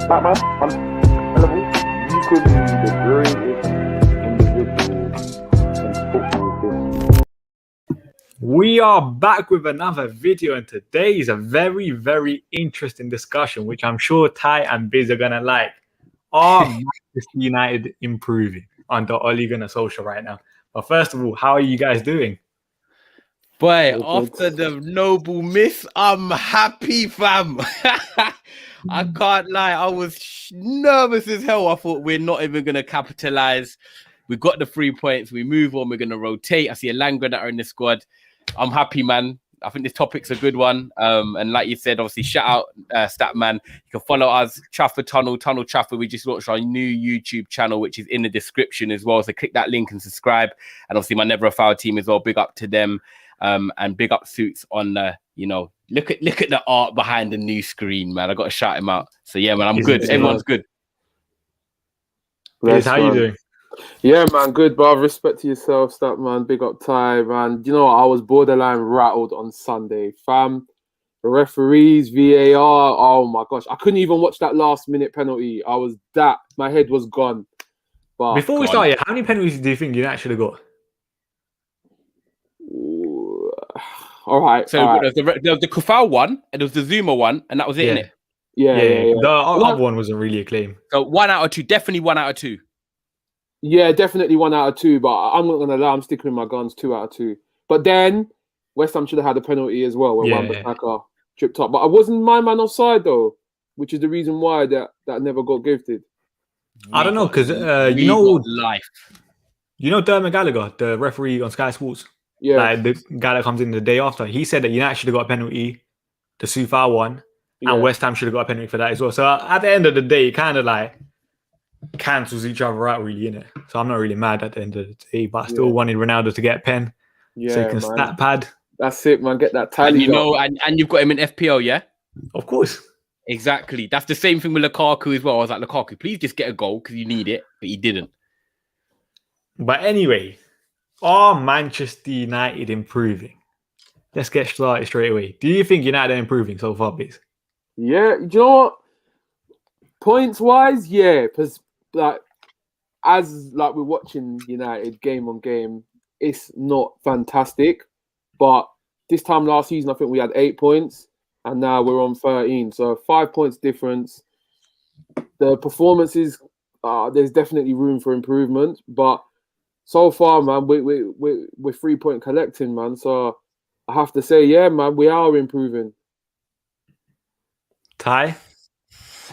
Batman, on level, you could be the greatest individual in football. We are back with another video, and today is a very, very interesting discussion, which I'm sure Ty and Biz are gonna like. Are Manchester United improving under Ole Gunnar Solskjaer right now? But first of all, how are you guys doing? Boy, after the noble miss, I'm happy, fam. I can't lie. I was nervous as hell. I thought we're not even going to capitalize. We got the 3 points. We move on. We're going to rotate. I see a Lingard that are in the squad. I'm happy, man. I think this topic's a good one. And like you said, obviously, shout out Statman. You can follow us, Trafford Tunnel Trafford. We just launched our new YouTube channel, which is in the description as well. So click that link and subscribe. And obviously, my Never a Foul team as well. Big up to them. And big up Suits on look at the art behind the new screen, man. I got to shout him out. So yeah, man, I'm good. Everyone's good. Liz, how you doing? Yeah, man, good, bro. Respect to yourself, Statman. Big up Ty, man. You know what? I was borderline rattled on Sunday, fam. The referees, VAR. Oh my gosh, I couldn't even watch that last minute penalty. My head was gone. But before we start, how many penalties do you think you actually got? All right. So there was the Kufal one, and there was the Zuma one, and that was it, innit? Yeah. The other one wasn't really a claim. So 1 out of 2, definitely 1 out of 2. Yeah, definitely 1 out of 2. But I'm not gonna lie, I'm sticking with my guns. 2 out of 2. But then West Ham should have had a penalty as well when Wan-Bissaka tripped up. But I wasn't my man offside though, which is the reason why that never got gifted. I don't know because life. You know Dermot Gallagher, the referee on Sky Sports. Yeah, like the guy that comes in the day after, he said that United should have got a penalty, the Sufar one, and West Ham should have got a penalty for that as well. So at the end of the day, it kind of like cancels each other out, really, innit? So I'm not really mad at the end of the day, but I still wanted Ronaldo to get a pen so he can stat pad. That's it, man. Get that tally. And and you've got him in FPL, yeah? Of course. Exactly. That's the same thing with Lukaku as well. I was like, Lukaku, please just get a goal because you need it, but he didn't. But anyway, are Manchester United improving? Let's get started straight away. Do you think United are improving so far, Biz? Yeah, you know what? Points wise, yeah, because we're watching United game on game, it's not fantastic. But this time last season, I think we had 8 points, and now we're on 13. So 5 points difference. The performances, there's definitely room for improvement, but so far, man, we're 3 point collecting, man. So I have to say, yeah, man, we are improving. Ty?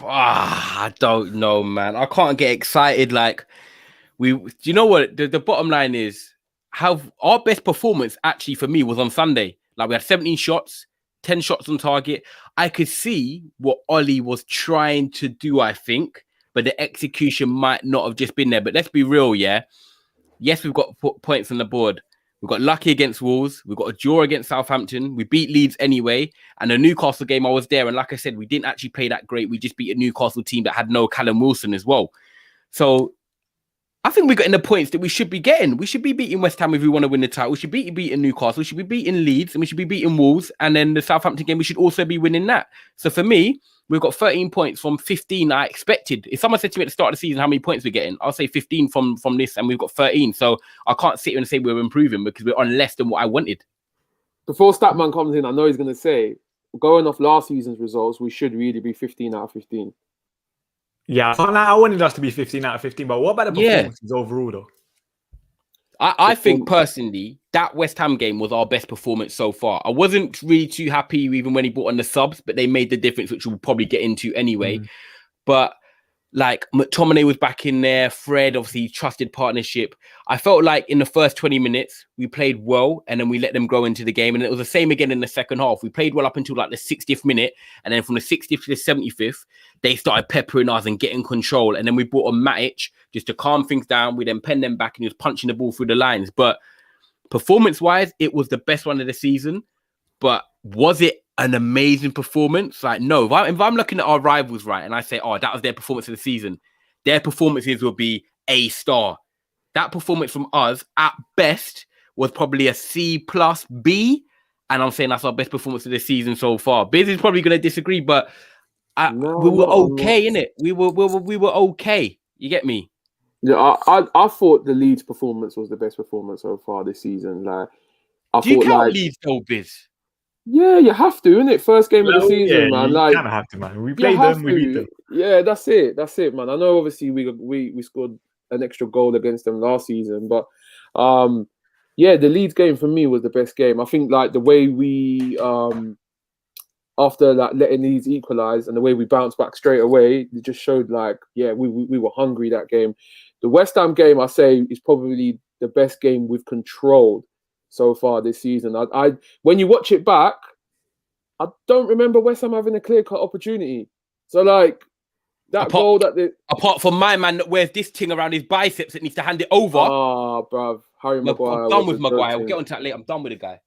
I don't know, man. I can't get excited. Like do you know what? The bottom line is how our best performance actually for me was on Sunday. Like we had 17 shots, 10 shots on target. I could see what Ollie was trying to do, I think, but the execution might not have just been there. But let's be real, yeah. Yes, we've got points on the board. We've got lucky against Wolves. We've got a draw against Southampton. We beat Leeds anyway. And the Newcastle game, I was there. And like I said, we didn't actually play that great. We just beat a Newcastle team that had no Callum Wilson as well. So I think we're getting the points that we should be getting. We should be beating West Ham if we want to win the title. We should be beating Newcastle. We should be beating Leeds. And we should be beating Wolves. And then the Southampton game, we should also be winning that. So for me, we've got 13 points from 15 I expected. If someone said to me at the start of the season how many points we're getting, I'll say 15 from this, and we've got 13. So I can't sit here and say we're improving because we're on less than what I wanted. Before Statman comes in, I know he's going to say, going off last season's results, we should really be 15 out of 15. Yeah, I wanted us to be 15 out of 15, but what about the performances overall, though? I think personally that West Ham game was our best performance so far. I wasn't really too happy even when he brought on the subs, but they made the difference, which we'll probably get into anyway. But like McTominay was back in there, Fred, obviously trusted partnership. I felt like in the first 20 minutes we played well, and then we let them grow into the game, and it was the same again in the second half. We played well up until like the 60th minute, and then from the 60th to the 75th, they started peppering us and getting control, and then we brought on Matic just to calm things down. We then penned them back, and he was punching the ball through the lines. But performance-wise, it was the best one of the season. But was it an amazing performance? Like, no. If I'm looking at our rivals, right, and I say, oh, that was their performance of the season, their performances will be A star. That performance from us, at best, was probably a C plus B. And I'm saying that's our best performance of the season so far. Biz is probably going to disagree, but we were okay, innit? We were okay. You get me? Yeah, I thought the Leeds performance was the best performance so far this season. Like, Do you count Leeds though, Biz? Yeah, you have to, innit? First game of the season, man. You Like, kind of have to, man. We played them, we beat them. Yeah, that's it, man. I know, obviously, we scored an extra goal against them last season, but yeah, the Leeds game for me was the best game. I think like the way we after like letting Leeds equalise and the way we bounced back straight away, it just showed like, yeah, we were hungry that game. The West Ham game, I say, is probably the best game we've controlled so far this season. I when you watch it back, I don't remember West Ham having a clear-cut opportunity. So like goal that apart from my man that wears this thing around his biceps that needs to hand it over. Bruv, Harry Maguire. I'm done with Maguire. We'll get onto that later. I'm done with the guy.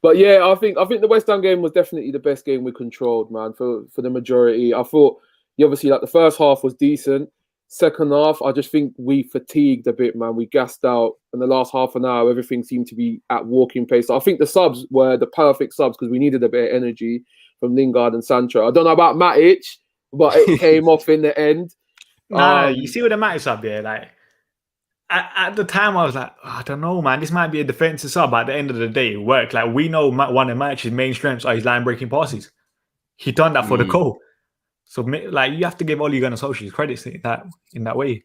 But yeah, I think the West Ham game was definitely the best game we controlled, man, for the majority. I thought, obviously, like the first half was decent. Second half, I just think we fatigued a bit, man. We gassed out. In the last half an hour, everything seemed to be at walking pace. So I think the subs were the perfect subs because we needed a bit of energy from Lingard and Sancho. I don't know about Matic, but it came off in the end. You see with the Matic sub, yeah, like at the time I was like, I don't know, man. This might be a defensive sub. But at the end of the day, it worked. Like we know one of Matic's main strengths are his line breaking passes. He done that for the goal. So, like, you have to give Ole Gunnar Solskjaer credit in that way.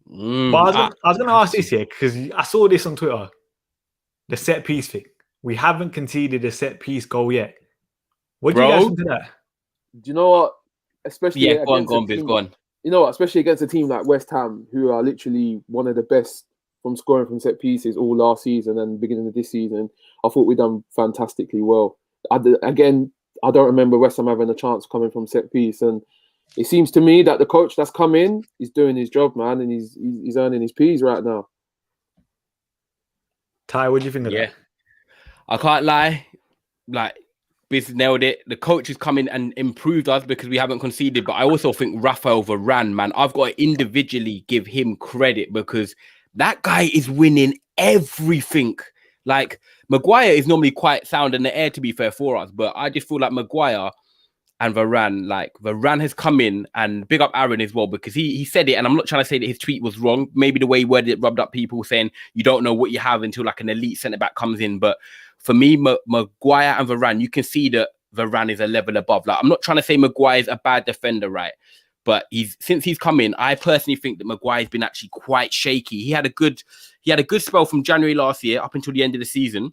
But I was going to ask this here because I saw this on Twitter. The set piece thing. We haven't conceded a set piece goal yet. What do you guys think of that? Do you know what? Especially go on. You know what? Especially against a team like West Ham, who are literally one of the best from scoring from set pieces all last season and beginning of this season. I thought we'd done fantastically well. I don't remember West Ham having a chance coming from set piece, and it seems to me that the coach that's come in is doing his job, man, and he's earning his P's right now. Ty, what do you think of that? I can't lie, like Biz nailed it. The coach has come in and improved us because we haven't conceded, but I also think Raphael Varane, man, I've got to individually give him credit because that guy is winning everything. Like, Maguire is normally quite sound in the air, to be fair, for us. But I just feel like Maguire and Varane, like, Varane has come in, and big up Aaron as well, because he said it, and I'm not trying to say that his tweet was wrong. Maybe the way he worded it rubbed up people saying you don't know what you have until, like, an elite centre-back comes in. But for me, Maguire and Varane, you can see that Varane is a level above. Like, I'm not trying to say Maguire is a bad defender, right? But since he's come in, I personally think that Maguire's been actually quite shaky. He had a good spell from January last year up until the end of the season.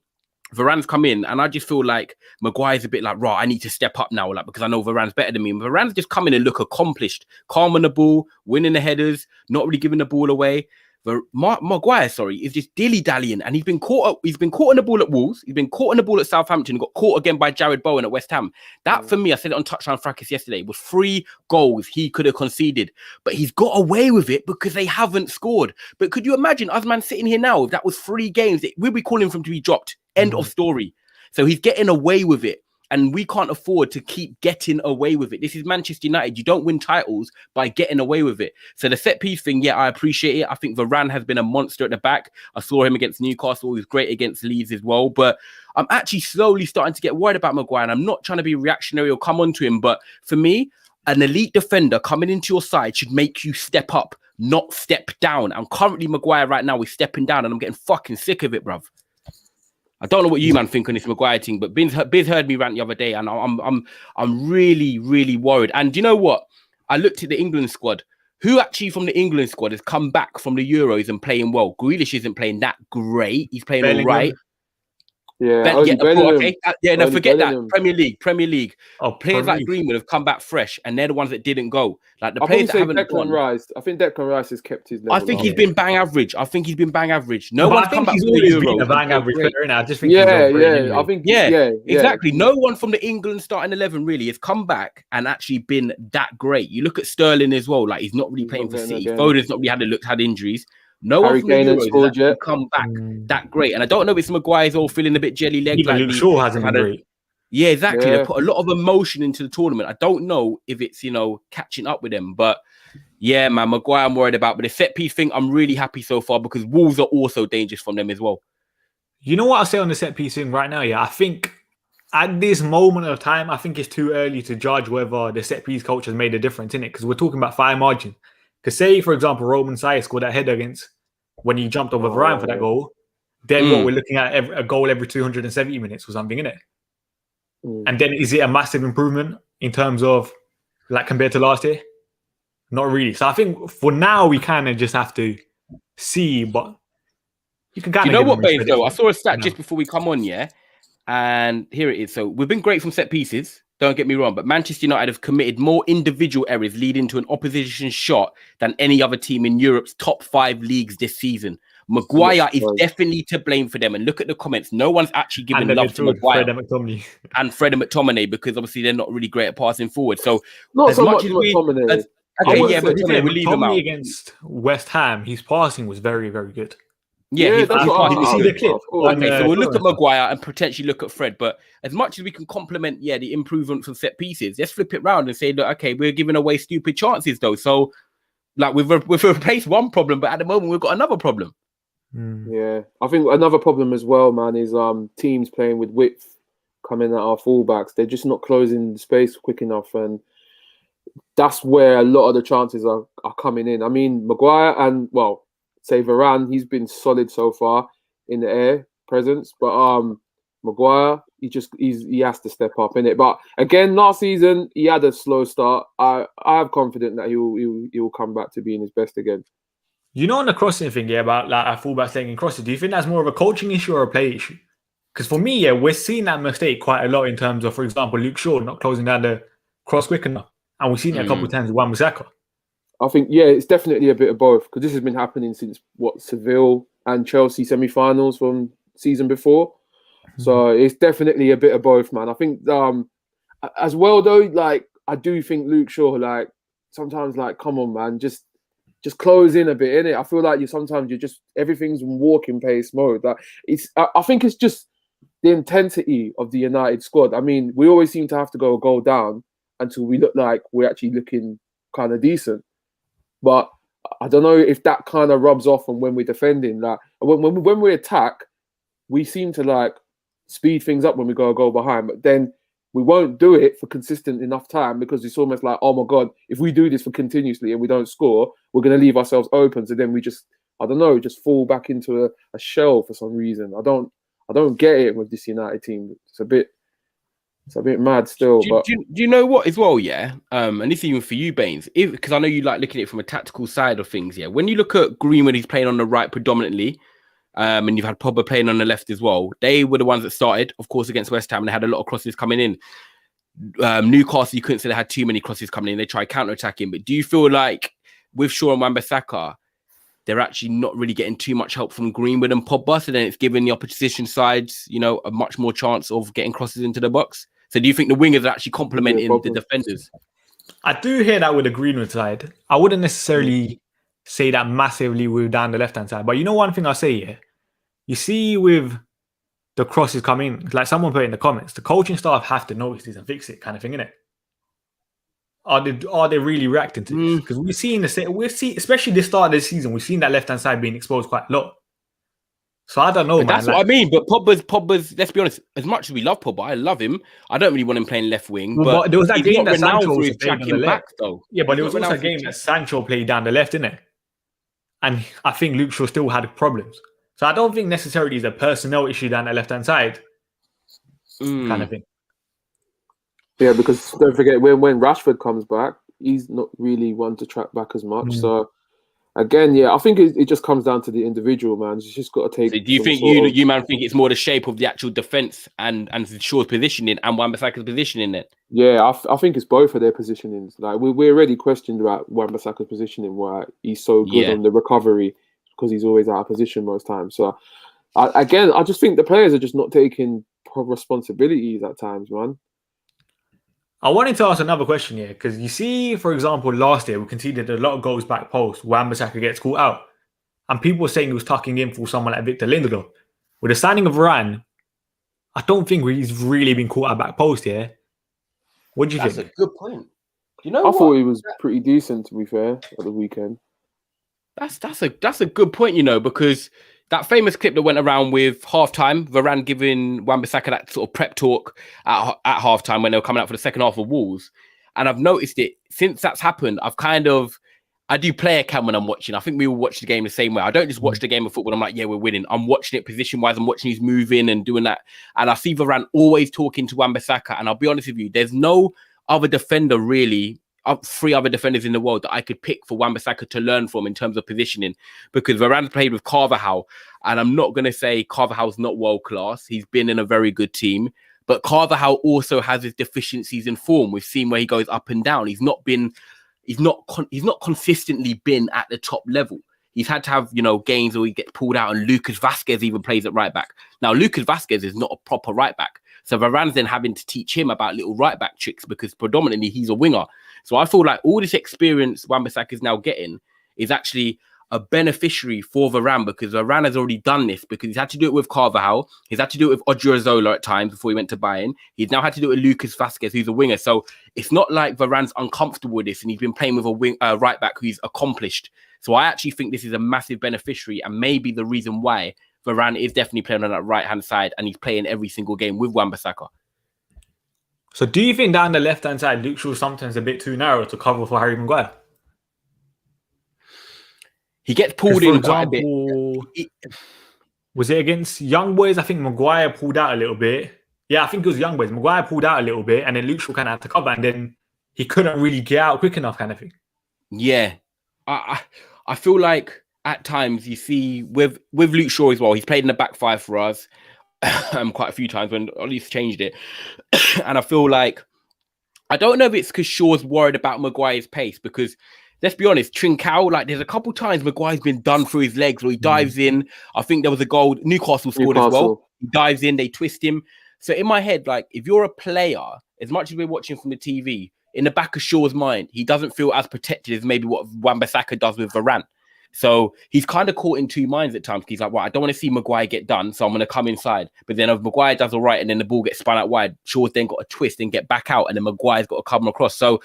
Varane's come in, and I just feel like Maguire's a bit like, I need to step up now, like, because I know Varane's better than me. And Varane's just come in and look accomplished, calm on the ball, winning the headers, not really giving the ball away. Maguire, is just dilly-dallying, and he's been caught on the ball at Wolves, he's been caught on the ball at Southampton, got caught again by Jared Bowen at West Ham. That, for me, I said it on Touchdown Fracas yesterday, was 3 goals he could have conceded, but he's got away with it because they haven't scored. But could you imagine us, man, sitting here now, if that was 3 games, we'd be calling for him to be dropped. End of story. So he's getting away with it. And we can't afford to keep getting away with it. This is Manchester United. You don't win titles by getting away with it. So the set piece thing, yeah, I appreciate it. I think Varane has been a monster at the back. I saw him against Newcastle. He was great against Leeds as well. But I'm actually slowly starting to get worried about Maguire. And I'm not trying to be reactionary or come on to him. But for me, an elite defender coming into your side should make you step up, not step down. And currently Maguire right now is stepping down, and I'm getting fucking sick of it, bruv. I don't know what you man think on this Maguire thing, but Biz heard me rant the other day, and I'm really, really worried. And do you know what? I looked at the England squad. Who actually from the England squad has come back from the Euros and playing well? Grealish isn't playing that great. He's playing all right. Yeah, forget that. Premier League. Oh, players like Greenwood have come back fresh, and they're the ones that didn't go. Like the players that haven't gone. I think Declan Rice has kept his level. I think he's been bang average. No one's come back from the Euros. Bang average player now. I just think exactly. No one from the England starting 11 really has come back and actually been that great. You look at Sterling as well. Like, he's not really playing for City. Foden's not really had injuries. No one from the Euros has come back that great. And I don't know if it's Maguire's all feeling a bit jelly legged. Even Luke Shaw hasn't been great. Yeah, exactly. They put a lot of emotion into the tournament. I don't know if it's, catching up with them. But yeah, man, Maguire I'm worried about. But the set piece thing, I'm really happy so far because Wolves are also dangerous from them as well. You know what I'll say on the set piece thing right now? Yeah, I think at this moment of time, I think it's too early to judge whether the set piece coach has made a difference in it, because we're talking about fine margin. Because say, for example, Roman Saez scored that header against when he jumped over Varane for that goal. Then what we're looking at a goal every 270 minutes or something, innit? And then is it a massive improvement in terms of like compared to last year? Not really. So I think for now we kind of just have to see, but you can kind of. You know what, Bains? Though I saw a stat just before we come on, and here it is. So we've been great from set pieces. Don't get me wrong, but Manchester United have committed more individual errors leading to an opposition shot than any other team in Europe's top 5 leagues this season. Maguire is definitely to blame for them. And look at the comments. No one's actually giving love to Maguire and Fred and McTominay, because obviously they're not really great at passing forward. So not so much as McTominay. McTominay, we'll leave him out. Against West Ham, his passing was very, very good. Yeah, that's what you see the clip. Okay, so we'll look at Maguire and potentially look at Fred. But as much as we can compliment, the improvement from set pieces, let's flip it round and say, look, okay, we're giving away stupid chances though. So, like, we've replaced one problem, but at the moment we've got another problem. Yeah, I think another problem as well, man, is teams playing with width coming at our fullbacks. They're just not closing the space quick enough, and that's where a lot of the chances are coming in. I mean, Maguire and say Varane, he's been solid so far in the air presence, but Maguire, he has to step up in it. But again, last season he had a slow start. I have confidence that he will come back to being his best again. You know, on the crossing thing, about like our fullbacks taking crosses, do you think that's more of a coaching issue or a play issue? Because for me, we're seeing that mistake quite a lot in terms of, for example, Luke Shaw not closing down the cross quick enough, and we've seen it a couple of times with Wan-Bissaka. I think, it's definitely a bit of both, because this has been happening since Seville and Chelsea semi-finals from season before. So it's definitely a bit of both, man. I think as well though, like I do think Luke Shaw, like sometimes, like, come on, man, just close in a bit, innit? I feel like sometimes you're just everything's in walking pace mode. Like I think it's just the intensity of the United squad. I mean, we always seem to have to go a goal down until we look like we're actually looking kind of decent. But I don't know if that kind of rubs off on when we're defending. Like when we attack, we seem to like speed things up when we go a goal behind, but then we won't do it for consistent enough time, because it's almost like, oh my God, if we do this for continuously and we don't score, we're going to leave ourselves open. So then we just fall back into a shell for some reason. I don't get it with this United team. It's a bit mad still. Do you know what as well? And this is even for you, Bains, because I know you like looking at it from a tactical side of things. When you look at Greenwood, he's playing on the right predominantly, and you've had Pogba playing on the left as well. They were the ones that started, of course, against West Ham, and they had a lot of crosses coming in. Newcastle, you couldn't say they had too many crosses coming in. They tried counter-attacking, but do you feel like with Shaw and Wan-Bissaka, they're actually not really getting too much help from Greenwood and Pogba, so then it's giving the opposition sides, a much more chance of getting crosses into the box? So do you think the wingers are actually complementing the defenders? I do hear that with the Greenwood side. I wouldn't necessarily say that massively with down the left-hand side. But you know one thing I'll say, you see with the crosses coming, like someone put in the comments, the coaching staff have to notice this and fix it kind of thing, innit? Are they really reacting to this? Because we've seen especially the start of this season, we've seen that left-hand side being exposed quite a lot. So I don't know, man. That's what I mean. But Pogba's. Let's be honest. As much as we love Pogba, I love him. I don't really want him playing left wing. But there was that game that Sancho was tracking back, though. Yeah, but there was also a game that Sancho played down the left, innit? And I think Luke Shaw still had problems. So I don't think necessarily it's a personnel issue down the left-hand side, kind of thing. Yeah, because don't forget when Rashford comes back, he's not really one to track back as much. So. Again, I think it just comes down to the individual, man. It's just got to take. So do you think you man think it's more the shape of the actual defense and Shaw's positioning and Wan-Bissaka's positioning it? Yeah, I think it's both of their positionings. Like we already questioned about Wan-Bissaka's positioning, why he's so good on the recovery, because he's always out of position most times. So I just think the players are just not taking responsibilities at times, man. I wanted to ask another question here, because you see, for example, last year we conceded a lot of goals back post. Wan-Bissaka gets caught out, and people were saying he was tucking in for someone like Victor Lindelof. With the signing of Varane, I don't think he's really been caught out back post here. What do you think? That's a good point. I thought he was pretty decent, to be fair, at the weekend. That's a good point, because That famous clip that went around with halftime, Varane giving Wan-Bissaka that sort of prep talk at halftime when they were coming out for the second half of Wolves. And I've noticed it since that's happened. I do player cam when I'm watching. I think we all watch the game the same way. I don't just watch the game of football. I'm like, yeah, we're winning. I'm watching it position-wise. I'm watching he's moving and doing that. And I see Varane always talking to Wan-Bissaka. And I'll be honest with you, there's no other defender really, 3 other defenders in the world that I could pick for Wan-Bissaka to learn from in terms of positioning, because Varane played with Carvajal, and I'm not going to say Carvajal's not world class. He's been in a very good team, but Carvajal also has his deficiencies in form. We've seen where he goes up and down. He's not consistently been at the top level. He's had to have, games where he gets pulled out, and Lucas Vazquez even plays at right back. Now, Lucas Vazquez is not a proper right back. So Varane's then having to teach him about little right back tricks because predominantly he's a winger. So I feel like all this experience Wan-Bissaka is now getting is actually a beneficiary for Varane, because Varane has already done this, because he's had to do it with Carvajal. He's had to do it with Odriozola at times before he went to Bayern. He's now had to do it with Lucas Vazquez, who's a winger. So it's not like Varane's uncomfortable with this, and he's been playing with a right back who's accomplished. So I actually think this is a massive beneficiary, and maybe the reason why Varane is definitely playing on that right-hand side, and he's playing every single game with Wan-Bissaka. So do you think down the left-hand side, Luke Shaw sometimes a bit too narrow to cover for Harry Maguire? He gets pulled in quite a bit. Was it against Young Boys? I think Maguire pulled out a little bit. Yeah, I think it was Young Boys. Maguire pulled out a little bit, and then Luke Shaw kind of had to cover, and then he couldn't really get out quick enough, kind of thing. Yeah. I feel like at times you see with Luke Shaw as well, he's played in the back 5 for us quite a few times when Ollie's changed it. And I feel like, I don't know if it's because Shaw's worried about Maguire's pace, because let's be honest, Trincao, like there's a couple times Maguire's been done through his legs where he dives in. I think there was a goal Newcastle scored as well. He dives in, they twist him. So in my head, like if you're a player, as much as we're watching from the TV, in the back of Shaw's mind, he doesn't feel as protected as maybe what Wan-Bissaka does with Varane. So he's kind of caught in two minds at times. He's like, well, I don't want to see Maguire get done, so I'm going to come inside. But then if Maguire does all right and then the ball gets spun out wide, Shaw's then got to twist and get back out, and then Maguire's got to come across. So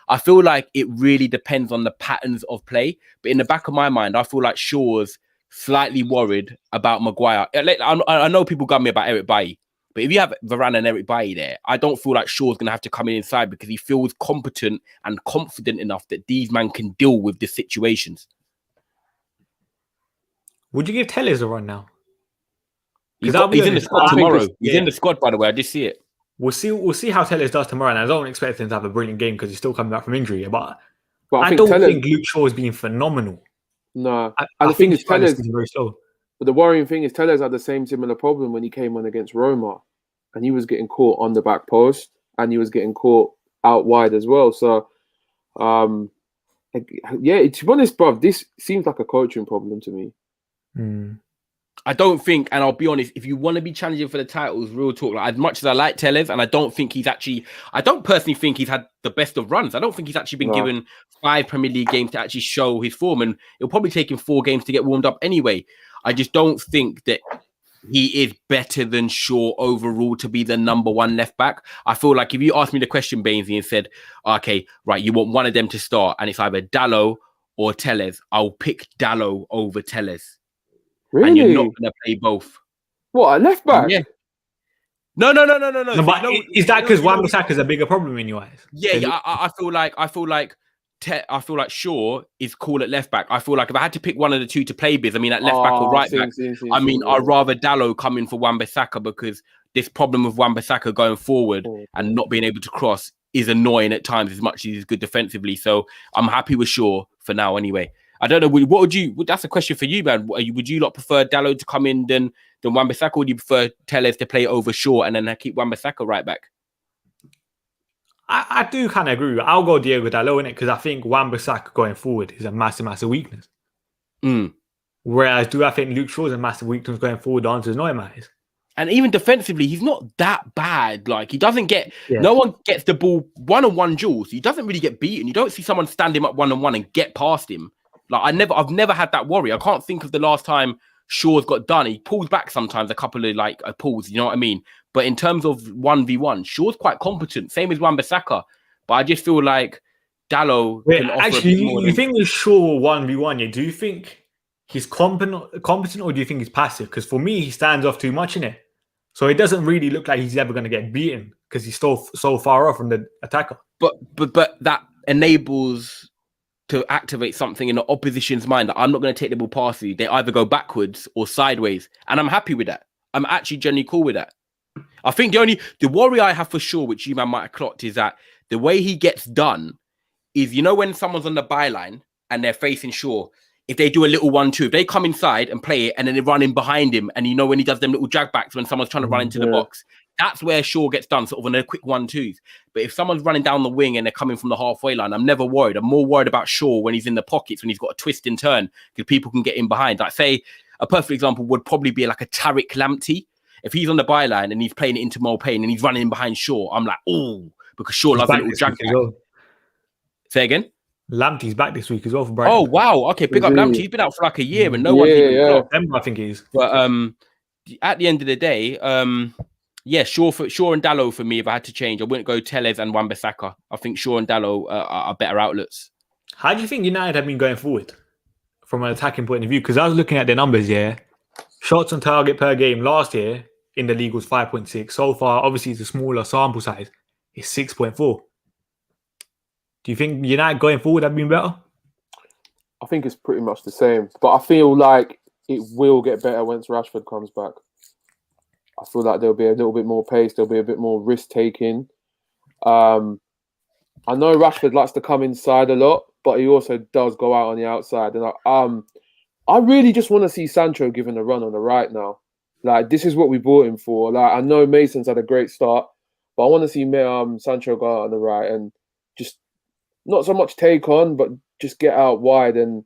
I feel like it really depends on the patterns of play. But in the back of my mind, I feel like Shaw's slightly worried about Maguire. I know people got me about Eric Bailly, but if you have Varane and Eric Bailly there, I don't feel like Shaw's going to have to come inside, because he feels competent and confident enough that these men can deal with the situations. Would you give Telles a run now? He's in the squad tomorrow. He's in the squad, by the way. I just see it. We'll see how Telles does tomorrow. And I don't expect him to have a brilliant game because he's still coming back from injury. But I don't think Luke Shaw has been phenomenal. No, I the thing is, Telles is very slow. But the worrying thing is, Telles had the same similar problem when he came on against Roma, and he was getting caught on the back post, and he was getting caught out wide as well. So, yeah, to be honest, bro, this seems like a coaching problem to me. I don't think, and I'll be honest, if you want to be challenging for the titles, real talk, like, as much as I like Telles, and I don't personally think he's had the best of runs. I don't think he's actually been given 5 Premier League games to actually show his form, and it'll probably take him 4 games to get warmed up anyway. I just don't think that he is better than Shaw overall to be the number 1 left back. I feel like if you asked me the question, Bainsy, and said, okay, right, you want one of them to start, and it's either Dalot or Telles, I'll pick Dalot over Telles. Really? And you're not going to play both. What, a left back? Yeah. No. But is that because Wan-Bissaka is a bigger problem in your eyes? Yeah. I feel like Shaw is cool at left back. I feel like if I had to pick one of the two to play with, I mean, at left back or right back, I'd rather Dalot come in for Wan-Bissaka, because this problem with Wan-Bissaka going forward and not being able to cross is annoying at times as much as he's good defensively. So I'm happy with Shaw for now anyway. I don't know. That's a question for you, man. Would you not prefer Dalot to come in than Wan-Bissaka, or would you prefer Telles to play over Shaw and then keep Wan-Bissaka right back? I do kind of agree. I'll go Diego Dalot in it, because I think Wan-Bissaka going forward is a massive weakness. Whereas I think Luke Shaw is a massive weakness going forward? The answer is no in my eyes. And even defensively, he's not that bad. Like, he doesn't get... Yeah. No one gets the ball one-on-one duels. He doesn't really get beaten. You don't see someone stand him up one-on-one and get past him. Like, I've never had that worry. I can't think of the last time Shaw's got done. He pulls back sometimes, a couple of pulls, you know what I mean? But in terms of 1v1, Shaw's quite competent. Same as Wan-Bissaka. But I just feel like Dalot can offer actually, you think with Shaw 1v1, do you think he's competent, or do you think he's passive? Because for me, he stands off too much in it. So it doesn't really look like he's ever going to get beaten because he's so far off from the attacker. But that enables to activate something in the opposition's mind that I'm not going to take the ball past you. They either go backwards or sideways. And I'm happy with that. I'm actually genuinely cool with that. I think the worry I have for sure, which you man might have clocked, is that the way he gets done is, when someone's on the byline and they're facing Shaw, if they do a little 1-2, if they come inside and play it and then they run in behind him, and when he does them little drag backs when someone's trying to run into the box, that's where Shaw gets done, sort of on a quick 1-2s. But if someone's running down the wing and they're coming from the halfway line, I'm never worried. I'm more worried about Shaw when he's in the pockets, when he's got a twist and turn, because people can get in behind. Like, say, a perfect example would probably be like a Tariq Lamptey. If he's on the byline and he's playing it into Mulpain and he's running in behind Shaw, I'm like, oh, because Shaw loves a little drag back. Well. Say again? Lamptey's back this week as well for Brighton. Oh, wow. Okay, pick up Lamptey. He's been out for like a year and no one's even got him, I think he is. But at the end of the day, Shaw and Dalot for me, if I had to change, I wouldn't go Tellez and Wan-Bissaka. I think Shaw and Dalot are better outlets. How do you think United have been going forward from an attacking point of view? Because I was looking at their numbers, shots on target per game last year in the league was 5.6. So far, obviously, it's a smaller sample size. It's 6.4. Do you think United going forward have been better? I think it's pretty much the same. But I feel like it will get better once Rashford comes back. I feel like there'll be a little bit more pace. There'll be a bit more risk-taking. I know Rashford likes to come inside a lot, but he also does go out on the outside. And I really just want to see Sancho given a run on the right now. Like, this is what we bought him for. Like, I know Mason's had a great start, but I want to see Sancho go out on the right and just not so much take on, but just get out wide and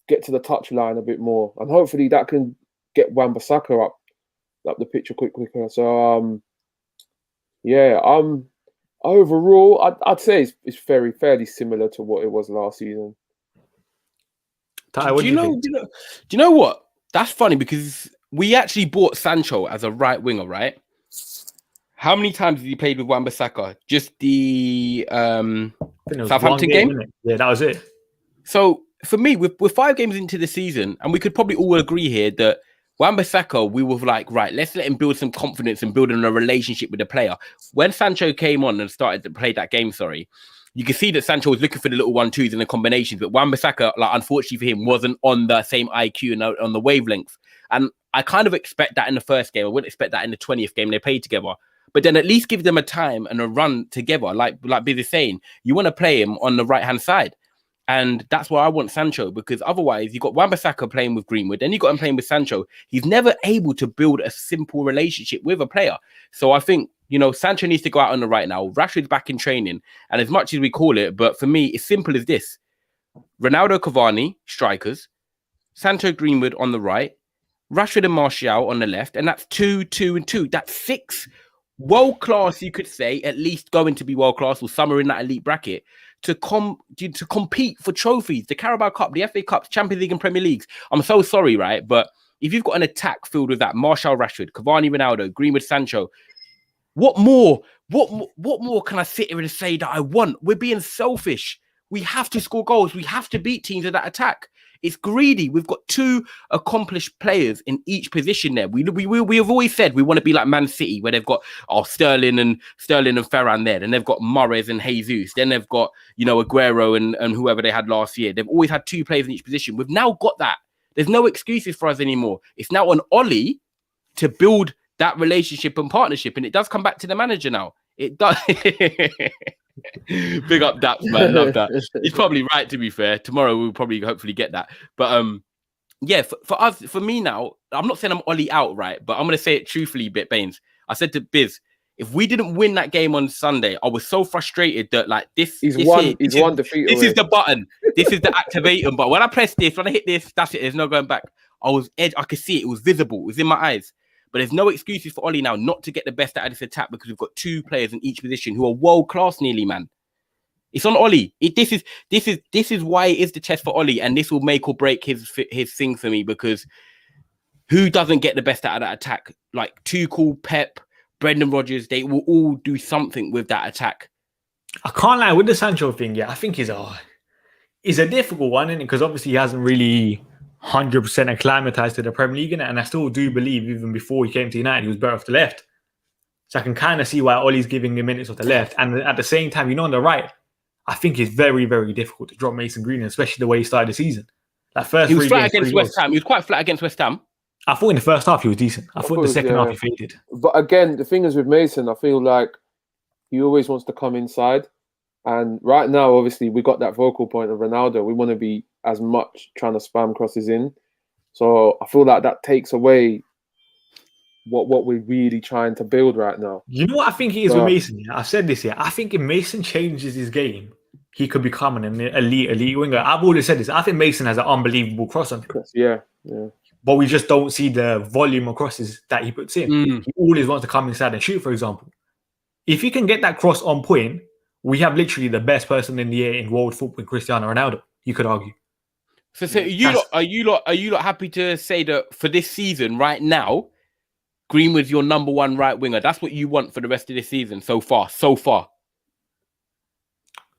get to the touchline a bit more. And hopefully that can get Wan-Bissaka up the pitch quicker. So, overall, I'd say it's fairly similar to what it was last season. Do you know what? That's funny because we actually bought Sancho as a right winger, right? How many times did he play with Wan-Bissaka? Just the Southampton game? Yeah, that was it. So for me, we're 5 games into the season, and we could probably all agree here that Wan-Bissaka, we were like, right, let's let him build some confidence and build a relationship with the player. When Sancho came on and started to play that game, you can see that Sancho was looking for the little 1-2s and the combinations, but Wan-Bissaka, unfortunately for him, wasn't on the same IQ and on the wavelength. And I kind of expect that in the first game. I wouldn't expect that in the 20th game they played together. But then at least give them a time and a run together. Like Biz is saying, you want to play him on the right-hand side. And that's why I want Sancho, because otherwise you've got Wan-Bissaka playing with Greenwood, then you've got him playing with Sancho. He's never able to build a simple relationship with a player. So I think, Sancho needs to go out on the right now. Rashford's back in training. And as much as we call it, but for me, it's simple as this. Ronaldo, Cavani, strikers. Sancho, Greenwood on the right. Rashford and Martial on the left. And that's 2, 2, and 2. That's 6 world-class, you could say, at least going to be world-class or somewhere in that elite bracket to compete for trophies, the Carabao Cup, the FA Cup, Champions League and Premier Leagues. I'm so sorry, right? But if you've got an attack filled with that, Martial, Rashford, Cavani, Ronaldo, Greenwood, Sancho, what more can I sit here and say that I want? We're being selfish. We have to score goals. We have to beat teams with that attack. It's greedy. We've got 2 accomplished players in each position there. We have always said we want to be like Man City, where they've got Sterling and Ferran there. Then they've got Mahrez and Jesus. Then they've got, Aguero and whoever they had last year. They've always had 2 players in each position. We've now got that. There's no excuses for us anymore. It's now on Ollie to build that relationship and partnership. And it does come back to the manager now. It does. Big up Daps, man. Love that. He's probably right, to be fair. Tomorrow we'll probably hopefully get that. But for me now, I'm not saying I'm Ollie out, right? But I'm gonna say it truthfully, Bains. I said to Biz, if we didn't win that game on Sunday, I was so frustrated that this is the button. This is the activating button. When I press this, when I hit this, that's it. There's no going back. I could see it. It was visible. It was in my eyes. But there's no excuses for Ollie now not to get the best out of this attack, because we've got 2 players in each position who are world class nearly, man. It's on Ollie. This is why it is the test for Ollie, and this will make or break his thing for me, because who doesn't get the best out of that attack? Like Tuchel, Pep, Brendan Rodgers, they will all do something with that attack. I can't lie, with the Sancho thing, I think is a difficult one, isn't it? Because obviously he hasn't really 100% acclimatized to the Premier League, and I still do believe even before he came to United, he was better off the left. So I can kind of see why Ollie's giving him minutes off the left. And at the same time, on the right, I think it's very, very difficult to drop Mason Greenwood, especially the way he started the season. That first He was 3 flat games, against West Ham. He was quite flat against West Ham. I thought in the first half he was decent. I thought in the second half he faded. But again, the thing is with Mason, I feel like he always wants to come inside. And right now, obviously, we got that vocal point of Ronaldo. We want to be as much trying to spam crosses in. So I feel like that takes away what we're really trying to build right now. You know what I think it is with Mason? Yeah? I've said this here. I think if Mason changes his game, he could become an elite winger. I've always said this. I think Mason has an unbelievable cross on him. Yeah. But we just don't see the volume of crosses that he puts in. He always wants to come inside and shoot, for example. If he can get that cross on point, we have literally the best person in the air in world football, Cristiano Ronaldo, you could argue. So are you lot happy to say that for this season, right now, Greenwood's your number one right winger? That's what you want for the rest of this season so far. So far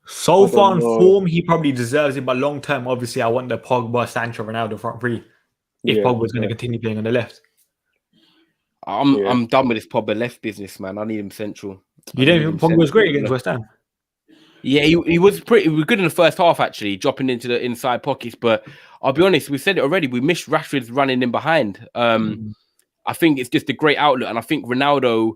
in form, he probably deserves it. But long term, obviously, I want the Pogba, Sancho, Ronaldo front three. If Pogba's going to continue playing on the left. I'm done with this Pogba left business, man. I need him central. You don't think Pogba was great against West Ham? Yeah, he was good in the first half, actually, dropping into the inside pockets. But I'll be honest, we said it already. We missed Rashford's running in behind. I think it's just a great outlet. And I think Ronaldo,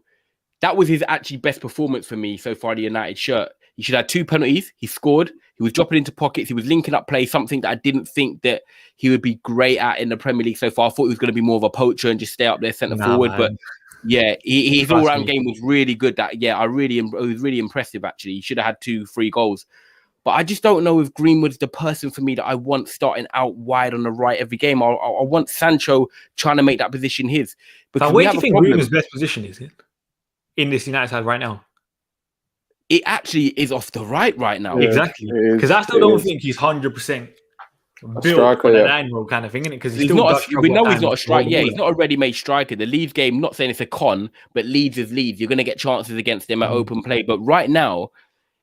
that was his actually best performance for me so far, the United shirt. He should have 2 penalties. He scored. He was dropping into pockets. He was linking up play, something that I didn't think that he would be great at in the Premier League so far. I thought he was going to be more of a poacher and just stay up there centre forward. Man. But yeah, his all-round game was really good. It was really impressive, actually. He should have had 2-3 goals. But I just don't know if Greenwood's the person for me that I want starting out wide on the right every game. I want Sancho trying to make that position his. But where do you think Greenwood's best position is in this United side right now? It actually is off the right now. Yeah, exactly. Because I still don't think he's 100% built for the 9-role kind of thing, isn't it? Because we know he's not a striker. Yeah, he's not a ready-made striker. The Leeds game, not saying it's a con, but Leeds is Leeds. You're going to get chances against them at open play. But right now,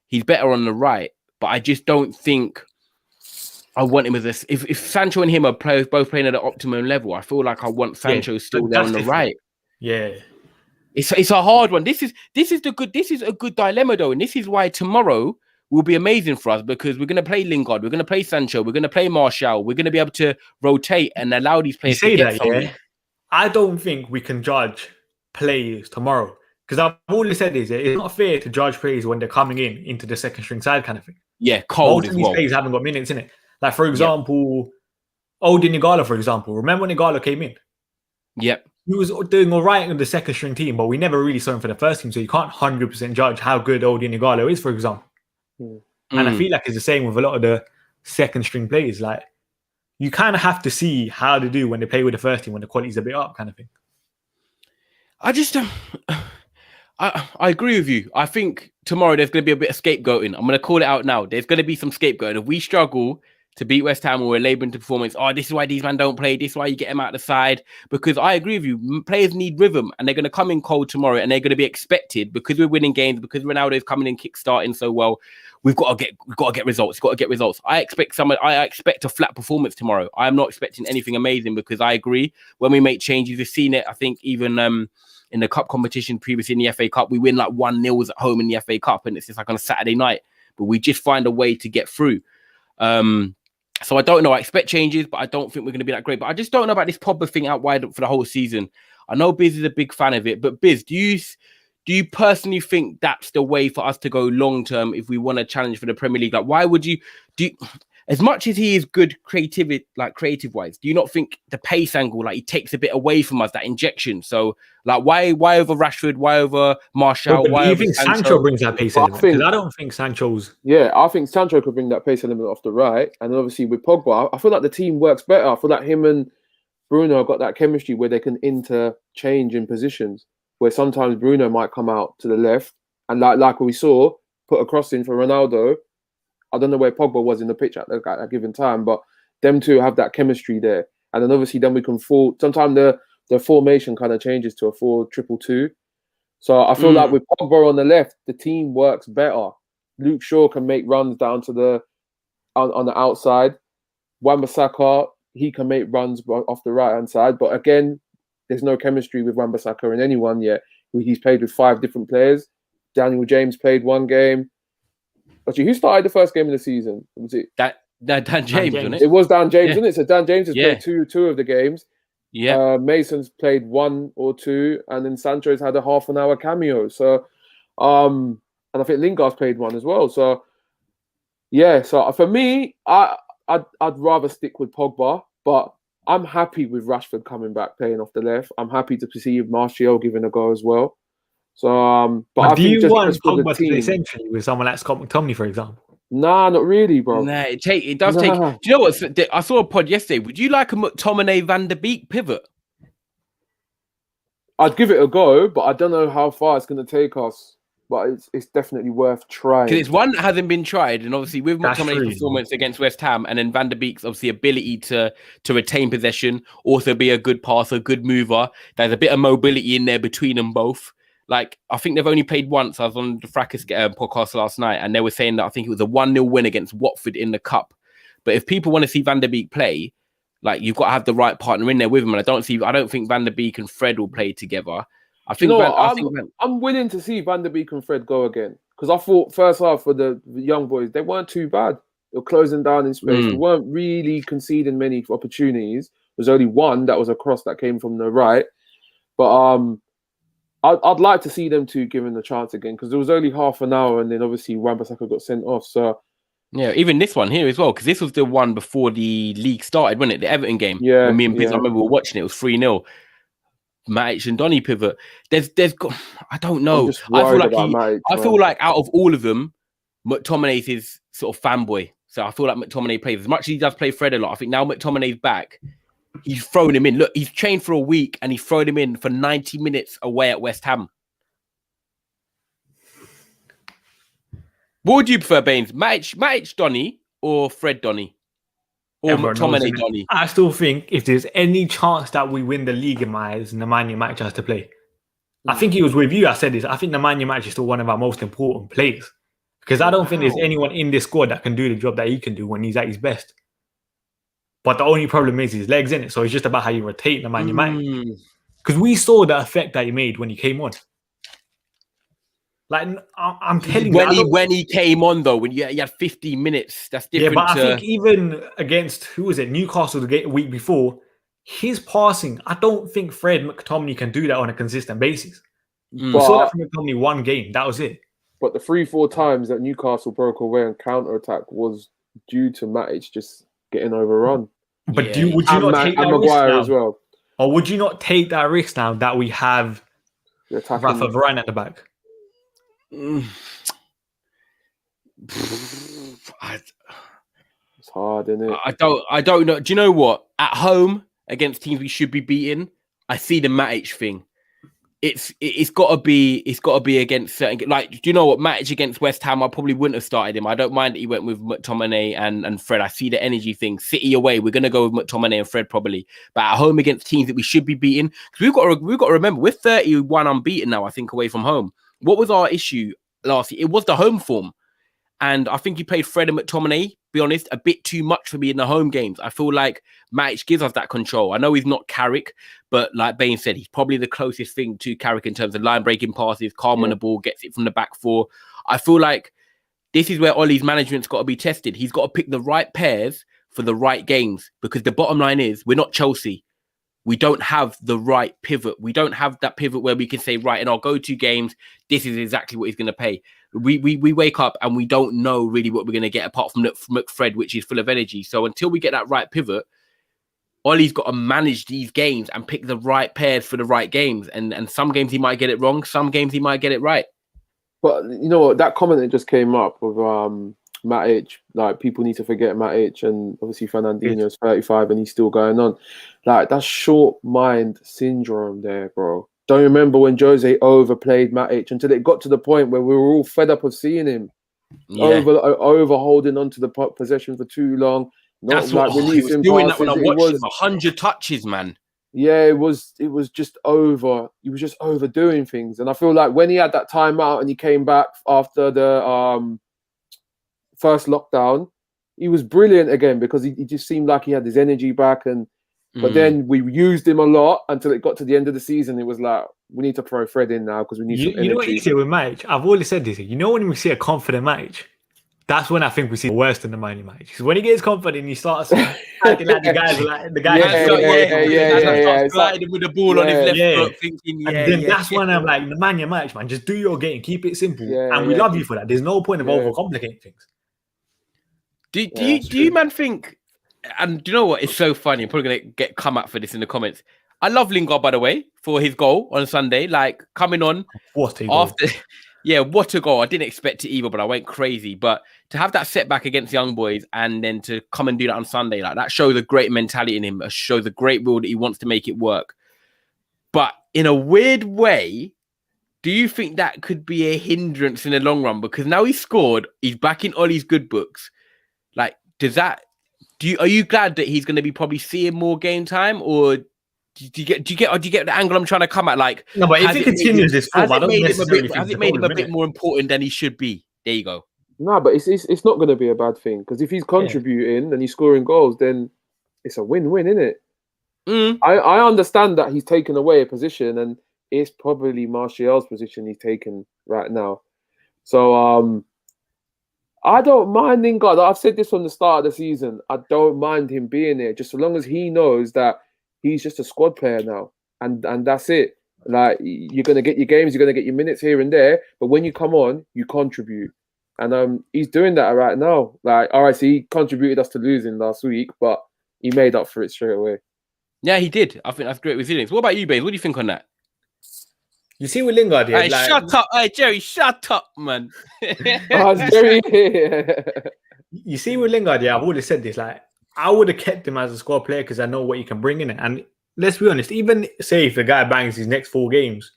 he's better on the right. But I just don't think I want him as a... If Sancho and him are both playing at an optimum level, I feel like I want Sancho still there on the right. Yeah. It's a hard one. This is a good dilemma though, and this is why tomorrow will be amazing for us because we're going to play Lingard, we're going to play Sancho, we're going to play Martial, we're going to be able to rotate and allow these players to get something. Yeah? I don't think we can judge players tomorrow because I've always said this. It's not fair to judge players when they're coming into the second string side kind of thing. Yeah, cold Most as of these players haven't got minutes in it. Like for example, Odin Igalo, for example. Remember when Igalo came in? Yep. He was doing all right in the second string team, but we never really saw him for the first team. So you can't 100% judge how good Odin Igalo is, for example. And I feel like it's the same with a lot of the second string players. Like you kind of have to see how they do when they play with the first team, when the quality's a bit up kind of thing. I just I agree with you. I think tomorrow there's going to be a bit of scapegoating. I'm going to call it out now. There's going to be some scapegoating. If we struggle to beat West Ham or we're labouring to performance, this is why these men don't play. This is why you get them out the side. Because I agree with you. Players need rhythm and they're going to come in cold tomorrow and they're going to be expected because we're winning games, because Ronaldo's coming in kick-starting so well. We've got to get results. Got to get results. I expect a flat performance tomorrow. I'm not expecting anything amazing because I agree. When we make changes, we've seen it. I think even in the cup competition previously in the FA Cup, we win like 1-0 at home in the FA Cup, and it's just like on a Saturday night. But we just find a way to get through. So I don't know. I expect changes, but I don't think we're going to be that great. But I just don't know about this Pogba thing out wide for the whole season. I know Biz is a big fan of it, but Biz, do you personally think that's the way for us to go long term if we want to challenge for the Premier League? Like, why would you do? As much as he is good creative wise, do you not think the pace angle, like he takes a bit away from us, that injection? So like why over Rashford, why over Martial? Why do you think Sancho brings that pace element? Because I don't think Sancho's... Yeah, I think Sancho could bring that pace element off the right. And obviously with Pogba, I feel like the team works better. I feel like him and Bruno have got that chemistry where they can interchange in positions, where sometimes Bruno might come out to the left and like we saw, put a cross in for Ronaldo. I don't know where Pogba was in the pitch at a given time, but them two have that chemistry there. And then obviously then we can fall. Sometimes the formation kind of changes to a 4-2-2-2. So I feel like with Pogba on the left, the team works better. Luke Shaw can make runs down to on the outside. Wan-Bissaka he can make runs off the right hand side. But again, there's no chemistry with Wan-Bissaka and anyone yet. He's played with 5 different players. Daniel James played 1 game. Actually, who started the first game of the season? Was it Dan James, wasn't it? It was Dan James, wasn't it? So Dan James has Yeah. played two of the games. Yeah. Mason's played 1 or 2, and then Sancho's had a half an hour cameo. So, and I think Lingard's played 1 as well. So, yeah. So for me, I'd rather stick with Pogba, but I'm happy with Rashford coming back, playing off the left. I'm happy to see Martial giving a go as well. So, but I do think you just want for the Pogba to play team, centrally with someone like Scott McTominay, for example? nah, not really, bro. Nah, it does take. Do you know what? I saw a pod yesterday. Would you like a McTominay Van der Beek pivot? I'd give it a go, but I don't know how far it's going to take us. But it's definitely worth trying. Because it's one that hasn't been tried, and obviously with That's McTominay's true. performance against West Ham, and then Van der Beek's obviously ability to retain possession, also be a good passer, good mover. There's a bit of mobility in there between them both. Like, I think they've only played once. I was on the Fracas podcast last night, and they were saying that I think it was a 1-0 win against Watford in the Cup. But if people want to see Van der Beek play, like, you've got to have the right partner in there with him. And I don't think Van der Beek and Fred will play together. I'm willing to see Van der Beek and Fred go again, because I thought first half for the young boys, they weren't too bad. They were closing down in space. They weren't really conceding many opportunities. There's only one that was a cross that came from the right. But I'd like to see them two given the chance again, because there was only half an hour, and then obviously Wan-Bissaka got sent off. So yeah, even this one here as well, because this was the one before the league started, wasn't it? The Everton game. Yeah, when me and Piz, I remember we were watching it. It was 3-0. Matic and Donny pivot. There's I don't know. I feel like out of all of them, McTominay's his sort of fanboy. So I feel like McTominay plays as much as he does play Fred a lot. I think now McTominay's back. He's thrown him in. Look, he's trained for a week and he's thrown him in for 90 minutes away at West Ham. What would you prefer, Bains? Matic Donny or Fred Donny? Or McTominay Donny? I still think if there's any chance that we win the league in my eyes, Nemanja Matic has to play. I think he was with you. I said this. I think Nemanja Matic is still one of our most important players, because I don't think there's anyone in this squad that can do the job that he can do when he's at his best. But the only problem is his legs, in it. So it's just about how you rotate Nemanja Matic. Because we saw the effect that he made when he came on. Like, I'm telling you, when he came on though, when you had 15 minutes, that's different. Yeah, but I think even against Newcastle the week before, his passing, I don't think Fred McTominay can do that on a consistent basis. We saw that from McTominay 1 game. That was it. But the 3-4 times that Newcastle broke away and counter-attack was due to Matic just getting overrun. But would you not take that Maguire risk as well? Or would you not take that risk now that we have Rafa Varane at the back? It's hard, isn't it? I don't know. Do you know what? At home against teams we should be beating, I see the Matic thing. It's got to be against certain, like, do you know what? Matic against West Ham, I probably wouldn't have started him. I don't mind that he went with McTominay and Fred. I see the energy thing. City away, we're gonna go with McTominay and Fred probably. But at home against teams that we should be beating, because we've got to remember we're 31 unbeaten now, I think, away from home. What was our issue last year? It was the home form. And I think he played Fred and McTominay, be honest, a bit too much for me in the home games. I feel like Matic gives us that control. I know he's not Carrick, but like Bain said, he's probably the closest thing to Carrick in terms of line-breaking passes, calm on the ball, gets it from the back 4. I feel like this is where Ollie's management's got to be tested. He's got to pick the right pairs for the right games, because the bottom line is we're not Chelsea. We don't have the right pivot. We don't have that pivot where we can say, right, in our go-to games, this is exactly what he's going to pay. We wake up and we don't know really what we're going to get apart from McFred, which is full of energy. So until we get that right pivot, Ollie's got to manage these games and pick the right pairs for the right games. And some games he might get it wrong. Some games he might get it right. But you know what? That comment that just came up with Matic, like, people need to forget Matic, and obviously Fernandinho's 35 and he's still going on. Like, that's short mind syndrome there, bro. Don't remember when Jose overplayed Matic until it got to the point where we were all fed up of seeing him over holding onto the possession for too long. Not that's like what he was doing. That when I watched him, 100 touches, man. Yeah, it was just over. He was just overdoing things, and I feel like when he had that timeout and he came back after the first lockdown, he was brilliant again because he just seemed like he had his energy back. But then we used him a lot until it got to the end of the season. It was like, we need to throw Fred in now because we need some energy. You know what you see with Matic? I've always said this. You know when we see a confident Matic, that's when I think we see the worst in the money Matic. Because when he gets confident, he starts acting like the guys sliding with the ball on his left foot, thinking, that's when I'm like, Nemanja Matic, man, just do your game, keep it simple, and we love you for that. There's no point of overcomplicating things. Do you man think? And do you know what? It's so funny. I'm probably gonna come up for this in the comments. I love Lingard, by the way, for his goal on Sunday. Like coming on what a goal. What a goal. I didn't expect it either, but I went crazy. But to have that setback against young boys and then to come and do that on Sunday, like that shows a great mentality in him. It shows a great will that he wants to make it work. But in a weird way, do you think that could be a hindrance in the long run? Because now he's scored, he's back in Ollie's good books. Like, are you glad that he's going to be probably seeing more game time, or do you get the angle I'm trying to come at? Like, no, but if he continues this form, has it made him a bit more important than he should be? There you go. No, but it's not going to be a bad thing because if he's contributing and he's scoring goals, then it's a win-win, isn't it? I understand that he's taken away a position, and it's probably Martial's position he's taken right now. So I don't mind Lingard. I've said this from the start of the season. I don't mind him being there, just so long as he knows that he's just a squad player now, and that's it. Like, you're gonna get your games, you're gonna get your minutes here and there, but when you come on, you contribute, and he's doing that right now. Like, RIC, he contributed us to losing last week, but he made up for it straight away. Yeah, he did. I think that's great resilience. What about you, Bains? What do you think on that? You see with Lingard, hey, shut up, hey Jerry, shut up, man. Jerry. You see with Lingard, I've always said this. Like, I would have kept him as a squad player because I know what he can bring in it. And let's be honest, even say if the guy bangs his next 4 games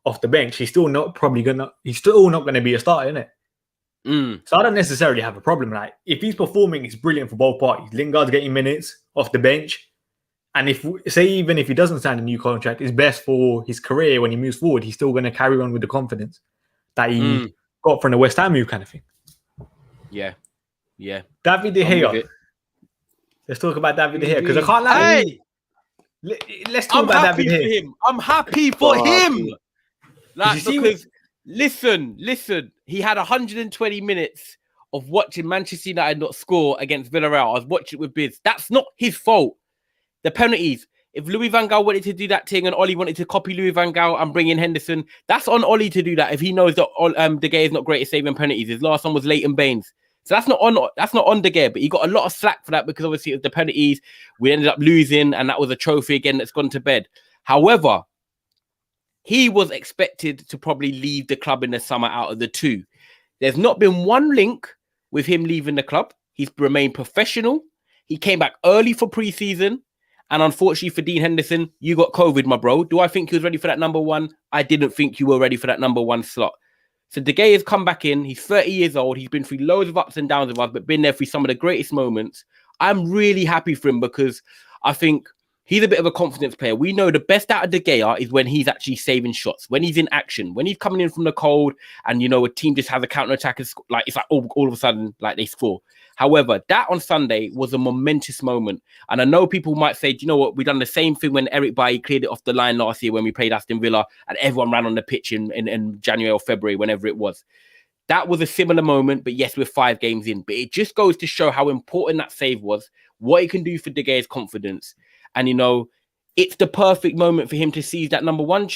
off the bench, he's still not going to be a starter, innit? So I don't necessarily have a problem. Like, if he's performing, it's brilliant for both parties. Lingard's getting minutes off the bench. And even if he doesn't sign a new contract, it's best for his career when he moves forward. He's still going to carry on with the confidence that he got from the West Ham move, kind of thing. Yeah. David De Gea. Let's talk about David De Gea because I can't lie. Hey, let's talk about David De Gea. I'm happy for him. Like, because listen. He had 120 minutes of watching Manchester United not score against Villarreal. I was watching it with Biz. That's not his fault. The penalties. If Louis van Gaal wanted to do that thing and Ollie wanted to copy Louis van Gaal and bring in Henderson, that's on Ollie to do that. If he knows that De Gea is not great at saving penalties, his last one was Leighton Baines. So that's not on De Gea, but he got a lot of slack for that because obviously it was the penalties. We ended up losing, and that was a trophy again that's gone to bed. However, he was expected to probably leave the club in the summer out of the 2. There's not been one link with him leaving the club. He's remained professional. He came back early for pre-season. And unfortunately for Dean Henderson, you got COVID, my bro. Do I think he was ready for that number 1? I didn't think you were ready for that number 1 slot. So De Gea has come back in. He's 30 years old. He's been through loads of ups and downs of us, but been there through some of the greatest moments. I'm really happy for him because I think he's a bit of a confidence player. We know the best out of De Gea is when he's actually saving shots, when he's in action, when he's coming in from the cold and, a team just has a counter-attack. It's like all of a sudden, like they score. However, that on Sunday was a momentous moment. And I know people might say, do you know what? We've done the same thing when Eric Bailly cleared it off the line last year when we played Aston Villa and everyone ran on the pitch in January or February, whenever it was. That was a similar moment, but yes, we're 5 games in. But it just goes to show how important that save was, what it can do for De Gea's confidence. And, it's the perfect moment for him to seize that number one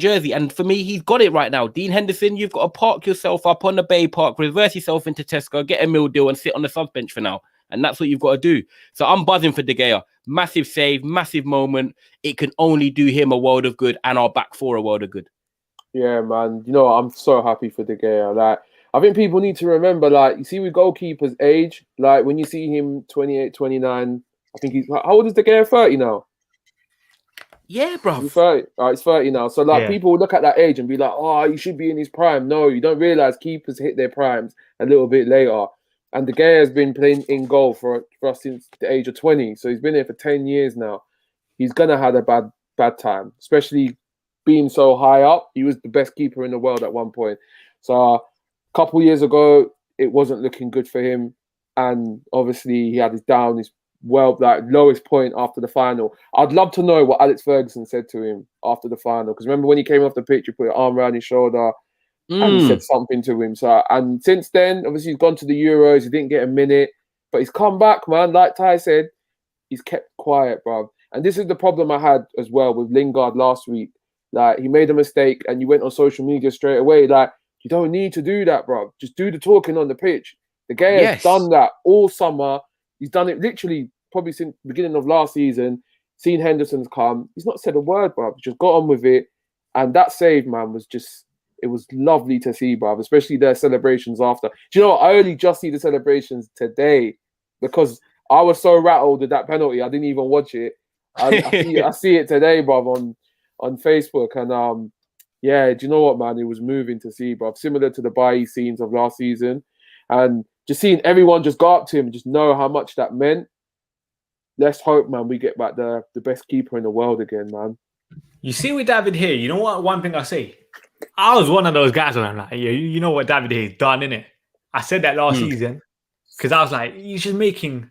jersey. And for me, he's got it right now. Dean Henderson, you've got to park yourself up on the Bay Park, reverse yourself into Tesco, get a meal deal and sit on the sub bench for now. And that's what you've got to do. So I'm buzzing for De Gea. Massive save, massive moment. It can only do him a world of good and our back 4 a world of good. Yeah, man. I'm so happy for De Gea. Like, I think people need to remember, like, you see with goalkeepers' age, like when you see him 28, 29, I think he's, how old is De Gea? 30 now? Yeah, bro. He's 30. He's 30 now. So, like, people will look at that age and be like, oh, he should be in his prime. No, you don't realize keepers hit their primes a little bit later. And De Gea has been playing in goal for us since the age of 20. So he's been here for 10 years now. He's going to have a bad time, especially being so high up. He was the best keeper in the world at one point. So a couple years ago, it wasn't looking good for him. and obviously he had his lowest point after the final. I'd love to know what Alex Ferguson said to him after the final, because remember when he came off the pitch, he put your arm around his shoulder and he said something to him. So, and since then, obviously he's gone to the Euros. He didn't get a minute, but he's come back, man. Like Ty said, he's kept quiet, bro. And this is the problem I had as well with Lingard last week. Like, he made a mistake and you went on social media straight away. Like, you don't need to do that, bro. Just do the talking on the pitch. The guy has done that all summer. He's done it literally probably since the beginning of last season. Seen Henderson's come. He's not said a word, bro. Just got on with it. And that save, man, was just, it was lovely to see, bro. Especially their celebrations after. Do you know what? I only just see the celebrations today because I was so rattled with that penalty. I didn't even watch it. I see it today, bro, on Facebook. And yeah, do you know what, man? It was moving to see, bro. Similar to the Bailly scenes of last season. And just seeing everyone just go up to him and just know how much that meant. Let's hope, man, we get back the best keeper in the world again, man. You see with David here, you know what? One thing I say, I was one of those guys where I'm like, yeah, you know what David here has done, innit? I said that last season because I was like, he's just making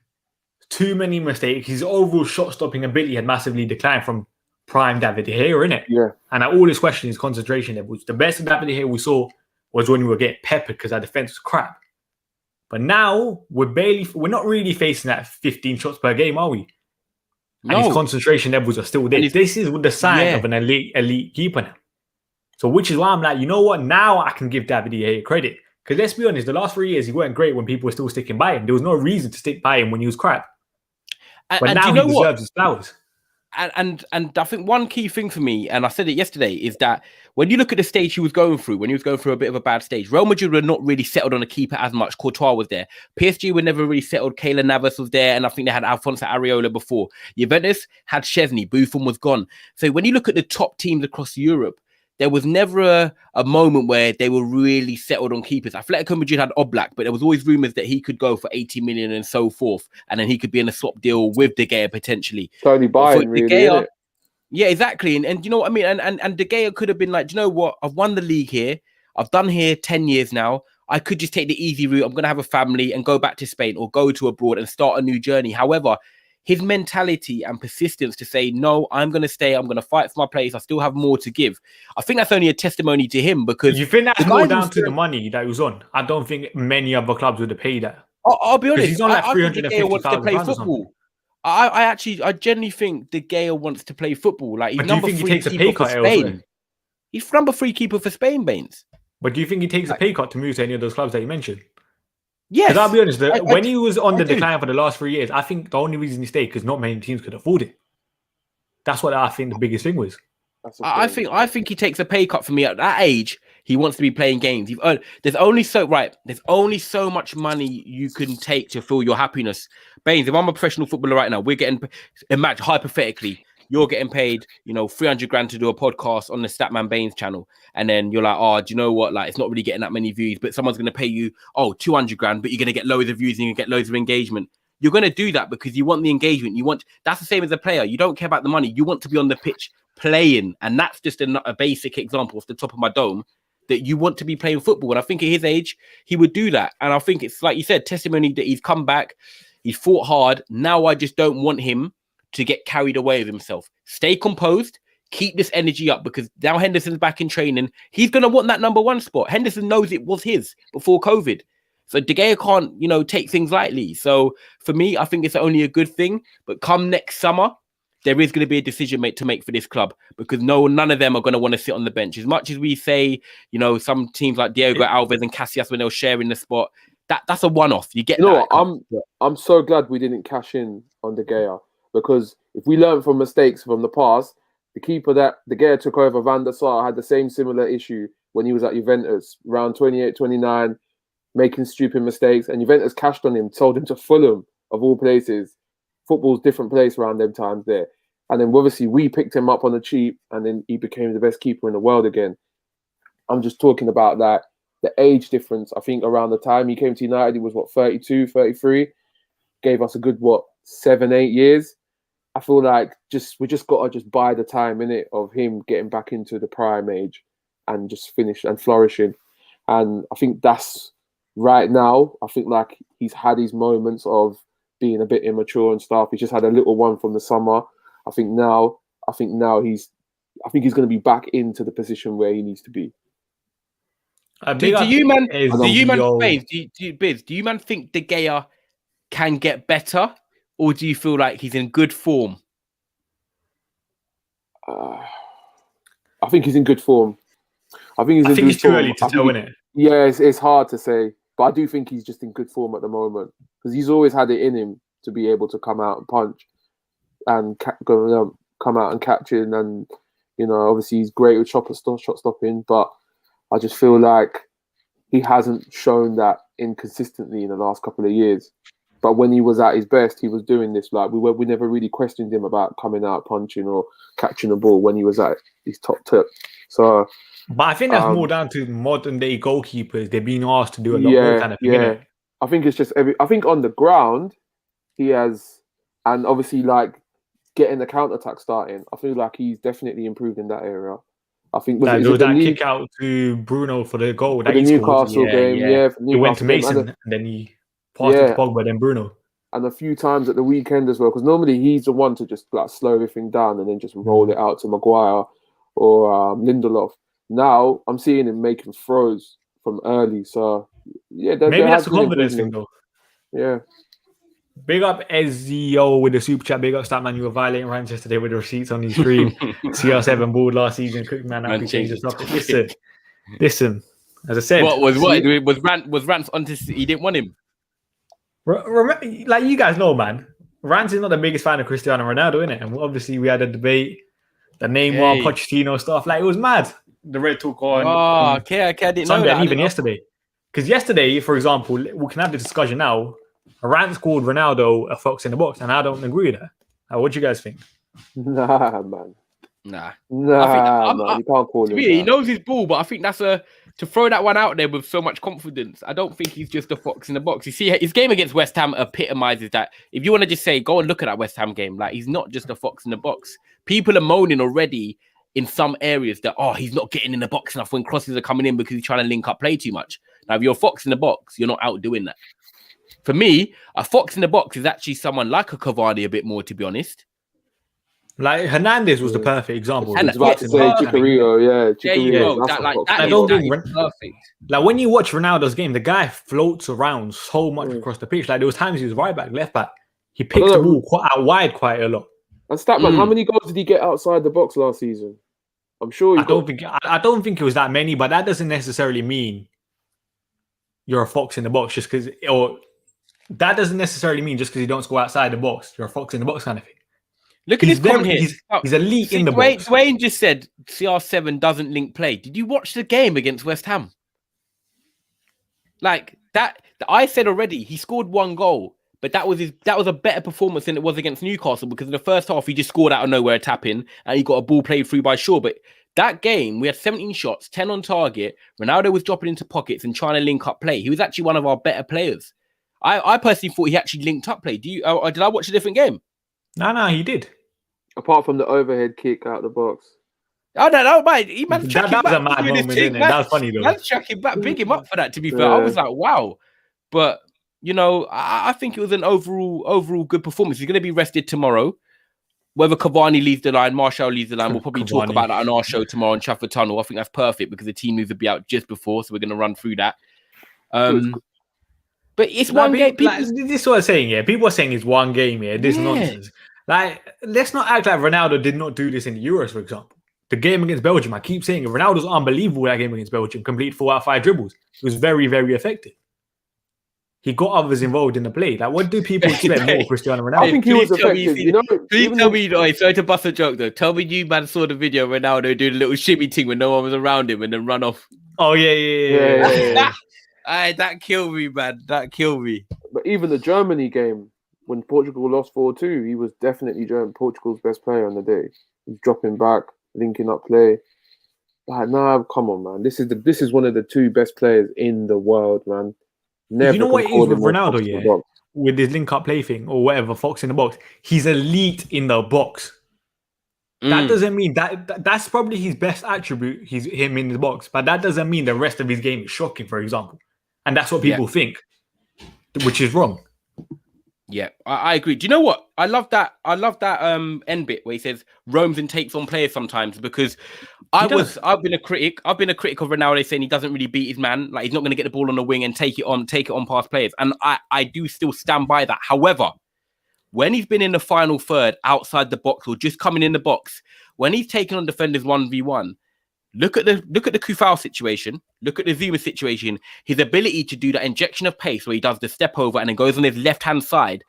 too many mistakes. His overall shot-stopping ability had massively declined from prime David De Gea, innit? Yeah. And I always question his concentration levels. The best of David De Gea we saw was when we were getting peppered because our defense was crap. But now we're not really facing that 15 shots per game, are we? And his concentration levels are still there. This is the sign of an elite keeper now. So which is why I'm like, you know what? Now I can give David De Gea credit. Because let's be honest, the last 3 years he weren't great when people were still sticking by him. There was no reason to stick by him when he was crap. But now he deserves his flowers. And I think one key thing for me, and I said it yesterday, is that when you look at the stage he was going through, when he was going through a bit of a bad stage, Real Madrid were not really settled on a keeper as much. Courtois was there. PSG were never really settled. Keylor Navas was there, and I think they had Alfonso Areola before. Juventus had Szczesny. Buffon was gone. So when you look at the top teams across Europe, there was never a moment where they were really settled on keepers. Atletico Madrid had Oblak, but there was always rumours that he could go for 80 million and so forth. And then he could be in a swap deal with De Gea potentially. Tony Bayern, really, Gea, yeah, exactly. And you know what I mean? And De Gea could have been like, do you know what? I've won the league here. I've done here 10 years now. I could just take the easy route. I'm going to have a family and go back to Spain or go to abroad and start a new journey. However, his mentality and persistence to say, no, I'm going to stay. I'm going to fight for my place. I still have more to give. I think that's only a testimony to him because... You think that's more down to the money that he was on? I don't think many other clubs would have paid that. I'll be honest. He's on like 350,000 wants to play football. I genuinely think De Gea wants to play football. Like, he's number 3 keeper for Spain. He's number 3 keeper for Spain, Bains. But do you think he takes a pay cut to move to any of those clubs that you mentioned? Yes. Because I'll be honest, when he was on the decline for the last 3 years, I think the only reason he stayed because not many teams could afford it. That's what I think the biggest thing was. I think he takes a pay cut for me at that age. He wants to be playing games. There's only so much money you can take to fill your happiness. Bains, if I'm a professional footballer right now, we're getting, imagine hypothetically, you're getting paid, 300 grand to do a podcast on the Statman Bains channel. And then you're like, oh, do you know what? Like, it's not really getting that many views, but someone's going to pay you, 200 grand, but you're going to get loads of views and you get loads of engagement. You're going to do that because you want the engagement. That's the same as a player. You don't care about the money. You want to be on the pitch playing. And that's just a basic example off the top of my dome that you want to be playing football. And I think at his age, he would do that. And I think it's like you said, testimony that he's come back. He's fought hard. Now I just don't want him to get carried away with himself. Stay composed, keep this energy up because now Henderson's back in training. He's going to want that number 1 spot. Henderson knows it was his before COVID. So De Gea can't, take things lightly. So for me, I think it's only a good thing. But come next summer, there is going to be a decision to make for this club because none of them are going to want to sit on the bench. As much as we say, some teams like Diego Alves and Casillas when they're sharing the spot, that's a one-off. You get I'm so glad we didn't cash in on De Gea. Because if we learn from mistakes from the past, the keeper that De Gea took over, Van der Sar, had the same similar issue when he was at Juventus, around 28, 29, making stupid mistakes. And Juventus cashed on him, told him to Fulham, of all places. Football's different place around them times there. And then obviously we picked him up on the cheap and then he became the best keeper in the world again. I'm just talking about that. The age difference, I think around the time he came to United, he was 32, 33. Gave us a good, 7, 8 years. I feel like we just got to buy the time in it of him getting back into the prime age and just finish and flourishing. And I think that's right now. I think like he's had his moments of being a bit immature and stuff. He's just had a little one from the summer. I think now he's going to be back into the position where he needs to be. Do you man think De Gea can get better, or do you feel like he's in good form? I think he's in good form. I think it's too early to tell, isn't it? Yeah, it's hard to say, but I do think he's just in good form at the moment because he's always had it in him to be able to come out and punch and come out and catch it, and obviously he's great with shot stopping, but I just feel like he hasn't shown that inconsistently in the last couple of years. But when he was at his best, he was doing this. Like we never really questioned him about coming out punching or catching a ball when he was at his top tip. So, but I think that's more down to modern day goalkeepers. They're being asked to do a lot more kind of thing. Yeah, I think it's just I think on the ground he has, and obviously like getting the counter attack starting. I feel like he's definitely improved in that area. I think there was that kick out to Bruno for the goal that the Newcastle game. Yeah, he went to Mason and then he passed it to Pogba, then Bruno. And a few times at the weekend as well, because normally he's the one to just like slow everything down and then just roll it out to Maguire or Lindelof. Now I'm seeing him making throws from early. So yeah, maybe that's a confidence thing though. Yeah. Big up Ezio with the super chat. Big up Statman. You were violating rants yesterday with the receipts on his stream. CR7 balled last season. Quick man, I change the stuff. Listen. As I said, was Rance onto? He didn't want him. Like you guys know, man. Rance is not the biggest fan of Cristiano Ronaldo, innit? And obviously we had a debate, the Neymar, Pochettino stuff. Like it was mad. The red talk on. Okay, I didn't Sunday know that. And even yesterday. Because yesterday, for example, we can have the discussion now. Rance called Ronaldo a fox in the box, and I don't agree with that. What do you guys think? Nah, man. Nah, man. You can't call him. He knows his ball, but I think that's to throw that one out there with so much confidence. I don't think he's just a fox in the box. You see, his game against West Ham epitomizes that. If you want to just say, go and look at that West Ham game, like he's not just a fox in the box. People are moaning already in some areas that he's not getting in the box enough when crosses are coming in because he's trying to link up play too much. Now, if you're a fox in the box, you're not out doing that. For me, a fox in the box is actually someone like a Cavani a bit more, to be honest. Like Hernandez was the perfect example. I was about to say Chicharito, There you go. That is perfect. Like when you watch Ronaldo's game, the guy floats around so much across the pitch. Like there was times he was right back, left back. He picks the ball out wide quite a lot. And Statman, how many goals did he get outside the box last season? I'm sure I don't think it was that many, but that doesn't necessarily mean you're a fox in the box just because, or that doesn't necessarily mean just because you don't score outside the box, you're a fox in the box kind of thing. Look at his comment here. He's elite in the box. Dwayne just said CR7 doesn't link play. Did you watch the game against West Ham? Like that, I said already, he scored one goal, but that was a better performance than it was against Newcastle because in the first half he just scored out of nowhere, a tap in, and he got a ball played through by Shaw. But that game, we had 17 shots, 10 on target. Ronaldo was dropping into pockets and trying to link up play. He was actually one of our better players. I personally thought he actually linked up play. Did I watch a different game? No, he did. Apart from the overhead kick out the box. Oh, no, mate. That was a mad moment, isn't it? That was funny, though. Man's tracking back. Big him up for that, to be fair. I was like, wow. But, I think it was an overall good performance. He's going to be rested tomorrow. Whether Cavani leaves the line, Martial leaves the line, we'll probably talk about that on our show tomorrow on Trafford Tunnel. I think that's perfect because the team news will be out just before, so we're going to run through that. But it's one game. This is what I'm saying, yeah. People are saying it's one game, yeah. This nonsense. Like, let's not act like Ronaldo did not do this in the Euros, for example. The game against Belgium, I keep saying it. Ronaldo's unbelievable that game against Belgium. Complete 4 out of 5 dribbles. It was very, very effective. He got others involved in the play. Like, what do people expect more Cristiano Ronaldo? I think he was effective. Please tell me, sorry to bust a joke though. Tell me you man saw the video of Ronaldo doing a little shimmy thing when no one was around him and then run off. Oh, yeah. That killed me, man. That killed me. But even the Germany game, when Portugal lost 4-2, he was definitely Portugal's best player on the day. He's dropping back, linking up play. Like, come on, man. This is one of the 2 best players in the world, man. Never. You know what it is with Ronaldo, yeah? With his link-up play thing or whatever, fox in the box. He's elite in the box. That doesn't mean that's probably his best attribute. He's him in the box, but that doesn't mean the rest of his game is shocking, for example. And that's what people think. which is wrong. Yeah, I agree. Do you know what? I love that end bit where he says roams and takes on players sometimes, because I've been a critic of Ronaldo, saying he doesn't really beat his man. Like, he's not going to get the ball on the wing and take it on past players. And I do still stand by that. However, when he's been in the final third outside the box or just coming in the box, when he's taken on defenders 1v1, look at the Kufal situation, look at the Zuma situation, his ability to do that injection of pace where he does the step over and then goes on his left-hand side.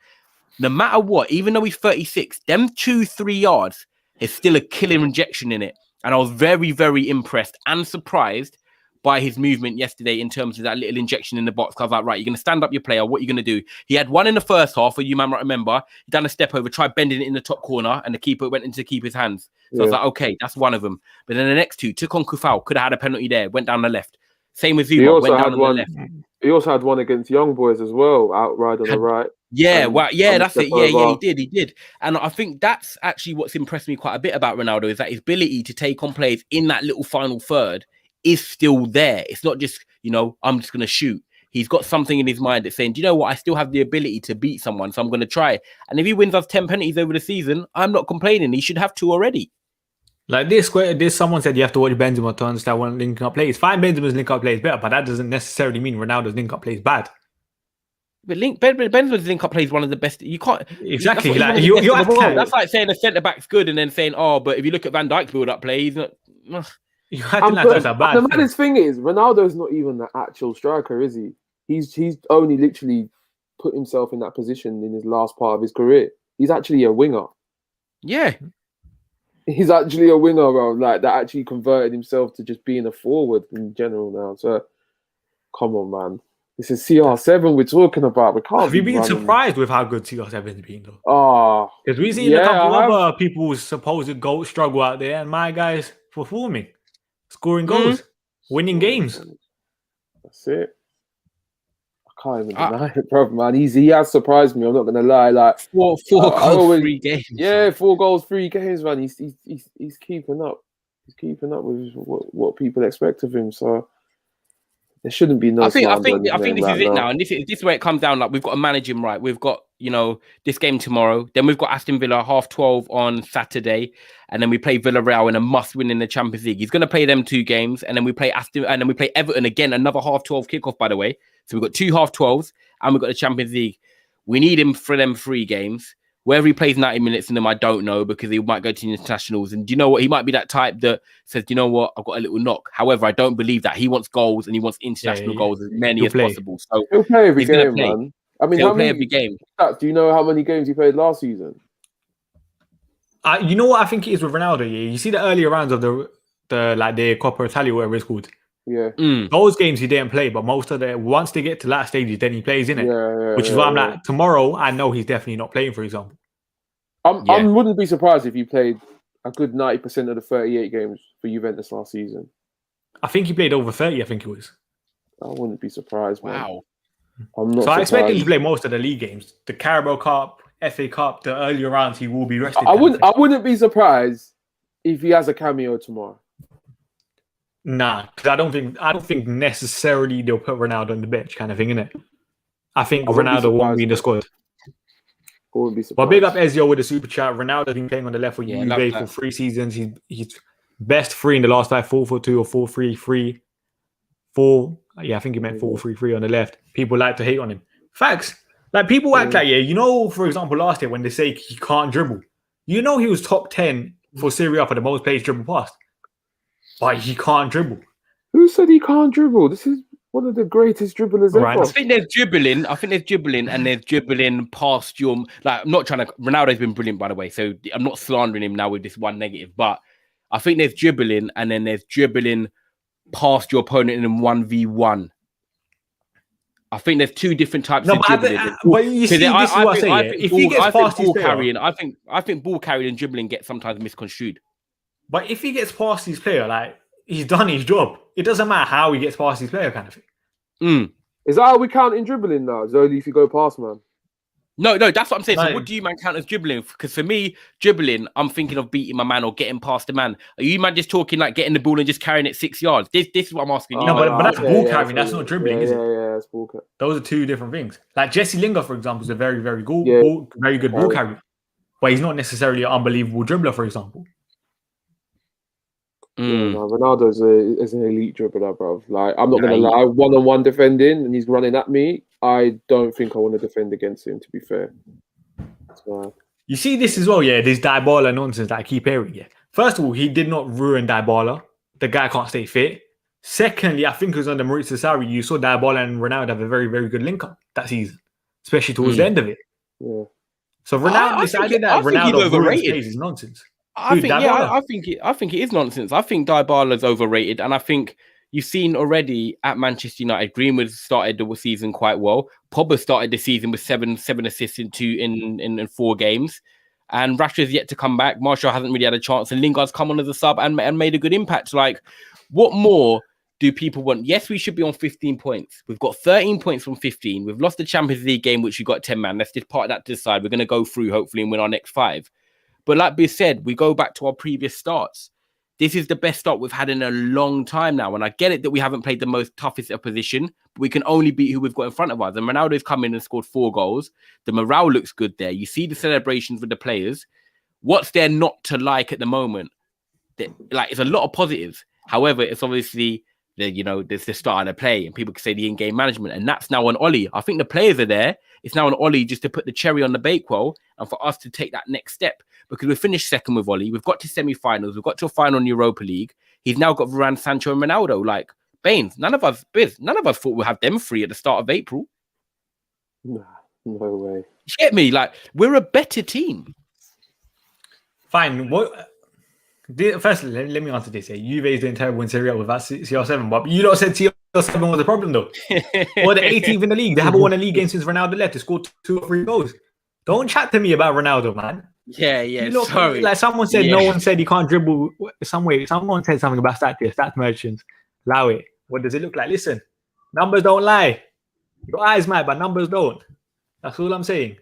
No matter what, even though he's 36, them 2-3 yards is still a killer injection in it. And I was very, very impressed and surprised by his movement yesterday in terms of that little injection in the box. I was like, right, you're going to stand up your player. What are you going to do? He had one in the first half, where you man might remember. He done a step over, tried bending it in the top corner, and the keeper went into keep his hands. So I was like, okay, that's one of them. But then the next two, took on Kufal, could have had a penalty there, went down the left. Same with Zuma, went down on the left. He also had one against Young Boys as well, outright on the right. Yeah, well, yeah, that's it. Yeah, he did. And I think that's actually what's impressed me quite a bit about Ronaldo, is that his ability to take on players in that little final third is still there. It's not just, I'm just going to shoot. He's got something in his mind that's saying, do you know what? I still have the ability to beat someone, so I'm going to try. And if he wins us 10 penalties over the season, I'm not complaining. He should have 2 already. Like this, someone said you have to watch Benzema to understand when linking up plays. Fine, Benzema's link up play is better, but that doesn't necessarily mean Ronaldo's link up play is bad. But Benzema's link up play is one of the best. You can't exactly. Like that's like saying a centre back's good and then saying, oh, but if you look at Van Dijk's build up play, he's not. You that's a bad. The maddest thing is, Ronaldo's not even the actual striker, is he? He's only literally put himself in that position in his last part of his career. He's actually a winger. Yeah. He's actually a winger, bro. Like, that actually converted himself to just being a forward in general now. So, come on, man. This is CR7 we're talking about. We can't. Have you been surprised with how good CR7's been, though? Oh, because we've seen a couple other people's supposed goal struggle out there, and my guy's performing, scoring goals, winning games. That's it. I can't even deny it, bro, man. He has surprised me. I'm not gonna lie. Like four goals, 3 games. Yeah, 4 goals, 3 games, man. He's keeping up. He's keeping up with what people expect of him. So there shouldn't be no. I think this is it now, and this is where it comes down. Like, we've got to manage him right. We've got this game tomorrow. Then we've got Aston Villa 12:30 on Saturday, and then we play Villarreal in a must-win in the Champions League. He's going to play them 2 games, and then we play Everton again, another 12:30 kickoff, by the way. So we've got 2 12:30s, and we've got the Champions League. We need him for them 3 games. Whether he plays 90 minutes in them, I don't know, because he might go to the internationals. And do you know what? He might be that type that says, you know what? I've got a little knock. However, I don't believe that. He wants goals, and he wants international goals, as many as possible. So he'll play every game, man. I mean, he'll play every game. Do you know how many games he played last season? You know what I think it is with Ronaldo? Yeah, you see the earlier rounds of the Coppa Italia, whatever it's called. Yeah, those games he didn't play, but most of once they get to that stage, then he plays in it. Which is why I'm like, tomorrow I know he's definitely not playing. For example, I wouldn't be surprised if he played a good 90% of the 38 games for Juventus last season. I think he played over 30. I think it was. I wouldn't be surprised. Man. Wow. I'm not. So I expect him to play most of the league games, the Carabao Cup, FA Cup, the earlier rounds. He will be rested. I wouldn't be surprised if he has a cameo tomorrow. Nah, because I don't think necessarily they'll put Ronaldo on the bench, kind of thing, innit? I think Ronaldo won't be in the squad. But big up Ezio with the super chat. Ronaldo's been playing on the left for Juve for 3 seasons. He's best 3 in the last 5, 4-4-2 or 4-3-3. 4. Yeah, I think he meant 4-3-3 on the left. People like to hate on him. Facts. Like, people act like, for example, last year when they say he can't dribble, he was top 10 for Serie A for the most plays dribble past. But he can't dribble. Who said he can't dribble? This is one of the greatest dribblers ever. I think there's dribbling, and there's dribbling past your... Like, I'm not trying to... Ronaldo's been brilliant, by the way, so I'm not slandering him now with this one negative, but I think there's dribbling, and then there's dribbling past your opponent in 1v1. I think there's 2 different types of dribbling. But you see, this is what I say. If he gets past his player... I think ball carrying and dribbling gets sometimes misconstrued. But if he gets past his player, like, he's done his job. It doesn't matter how he gets past his player, kind of thing. Is that how we count in dribbling now? It's only if you go past, man. No, that's what I'm saying. So No. what do you man count as dribbling? Because for me, dribbling, I'm thinking of beating my man or getting past the man. Are you man just talking like getting the ball and just carrying it 6 yards? This is what I'm asking you. No, but that's okay, ball yeah, carrying. That's not dribbling, is it? Yeah, that's ball carrying. Those are two different things. Like Jesse Lingard, for example, is a very, very Yeah. very good ball carrier, but he's not necessarily an unbelievable dribbler, for example. Yeah, no, Ronaldo is an elite dribbler, bro. Like, I'm not gonna lie, one-on-one defending, and he's running at me. I don't think I want to defend against him. To be fair, so, you see this as well, yeah. This Dybala nonsense that I keep hearing. Yeah, first of all, he did not ruin Dybala. The guy can't stay fit. Secondly, I think it was under Maurizio Sarri. You saw Dybala and Ronaldo have a very, very good link up that season, especially towards the end of it. Yeah. So Ronaldo decided that Ronaldo overrated is nonsense. I think it is nonsense. I think Dybala's overrated, and I think you've seen already at Manchester United, Greenwood started the season quite well. Pogba started the season with seven assists in 4 games, and Rashford's yet to come back. Martial hasn't really had a chance, and Lingard's come on as a sub and made a good impact. Like, what more do people want? Yes, we should be on 15 points. We've got 13 points from 15. We've lost the Champions League game, which we got 10 man. Let's just part that to the side. We're going to go through hopefully and win our next 5. But like we said, we go back to our previous starts. This is the best start we've had in a long time now. And I get it that we haven't played the most toughest opposition, but we can only beat who we've got in front of us. And Ronaldo's come in and scored 4 goals. The morale looks good there. You see the celebrations with the players. What's there not to like at the moment? It's a lot of positives. However, it's obviously there's the start of the play, and people can say the in-game management, and that's now on Ollie. I think the players are there. It's now on Ollie just to put the cherry on the bakewell and for us to take that next step, because we finished second with Ollie. We've got to semi-finals. We've got to a final in Europa League. He's now got Varane, Sancho, and Ronaldo. Like, Bains, none of us thought we'd have them 3 at the start of April. Nah, no way. You get me? Like, we're a better team. Fine. Firstly, let me answer this. Juve is doing terrible in Serie A without CR7, but you lot said CR7 was the problem, though. Or the 18th in the league. They haven't won a league game since Ronaldo left. They scored 2 or 3 goals. Don't chat to me about Ronaldo, man. Yeah. Sorry. Like someone said, no one said he can't dribble. Someone said something about stats merchants. Allow it. What does it look like? Listen, numbers don't lie. Your eyes might, but numbers don't. That's all I'm saying.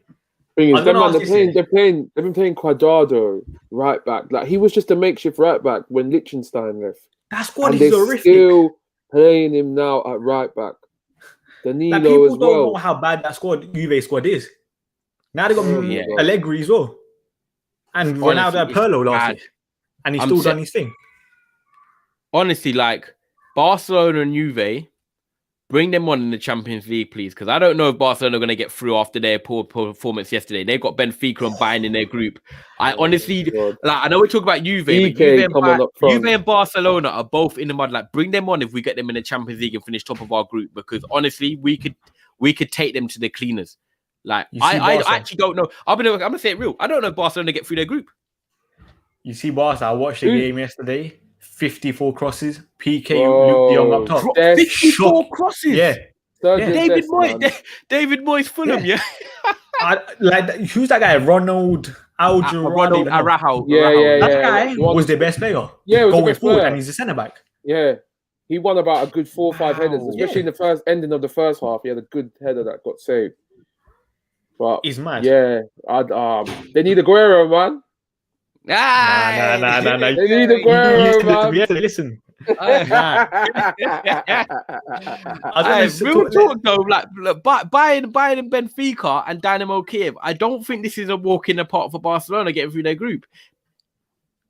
They've been playing Cuadrado right back. Like, he was just a makeshift right back when Liechtenstein left. That squad is horrific. Still playing him now at right back. Danilo like, people as well. don't know how bad that Juve squad is. Now they got Allegri as well, and Ronaldo had Pirlo last year, and he's still done his thing. Honestly, like, Barcelona and Juve, bring them on in the Champions League, please, because I don't know if Barcelona are going to get through after their poor performance yesterday. They've got Benfica and Bayern in their group. I honestly, I know we talk about Juve, but Juve and Barcelona are both in the mud. Like, bring them on if we get them in the Champions League and finish top of our group, because honestly, we could take them to the cleaners. Like, I actually don't know. I'm gonna say it real. I don't know if Barcelona get through their group. You see, Barca, I watched the game yesterday. 54 crosses. PK, Luke de Jong up top. 54 crosses. Yeah. David Moyes, Fulham. Yeah. Who's that guy? Ronald Araujo. Yeah. That guy was the best player. Yeah, going forward, and he's a centre back. Yeah. He won about a good 4 or 5 headers, especially in the first ending of the first half. He had a good header that got saved. But he's mad. Yeah, they need Aguero, man. Nah. They need Aguero, man. Yeah, listen. Real talk though, like Bayern and Benfica and Dynamo Kiev. I don't think this is a walk in the park for Barcelona getting through their group.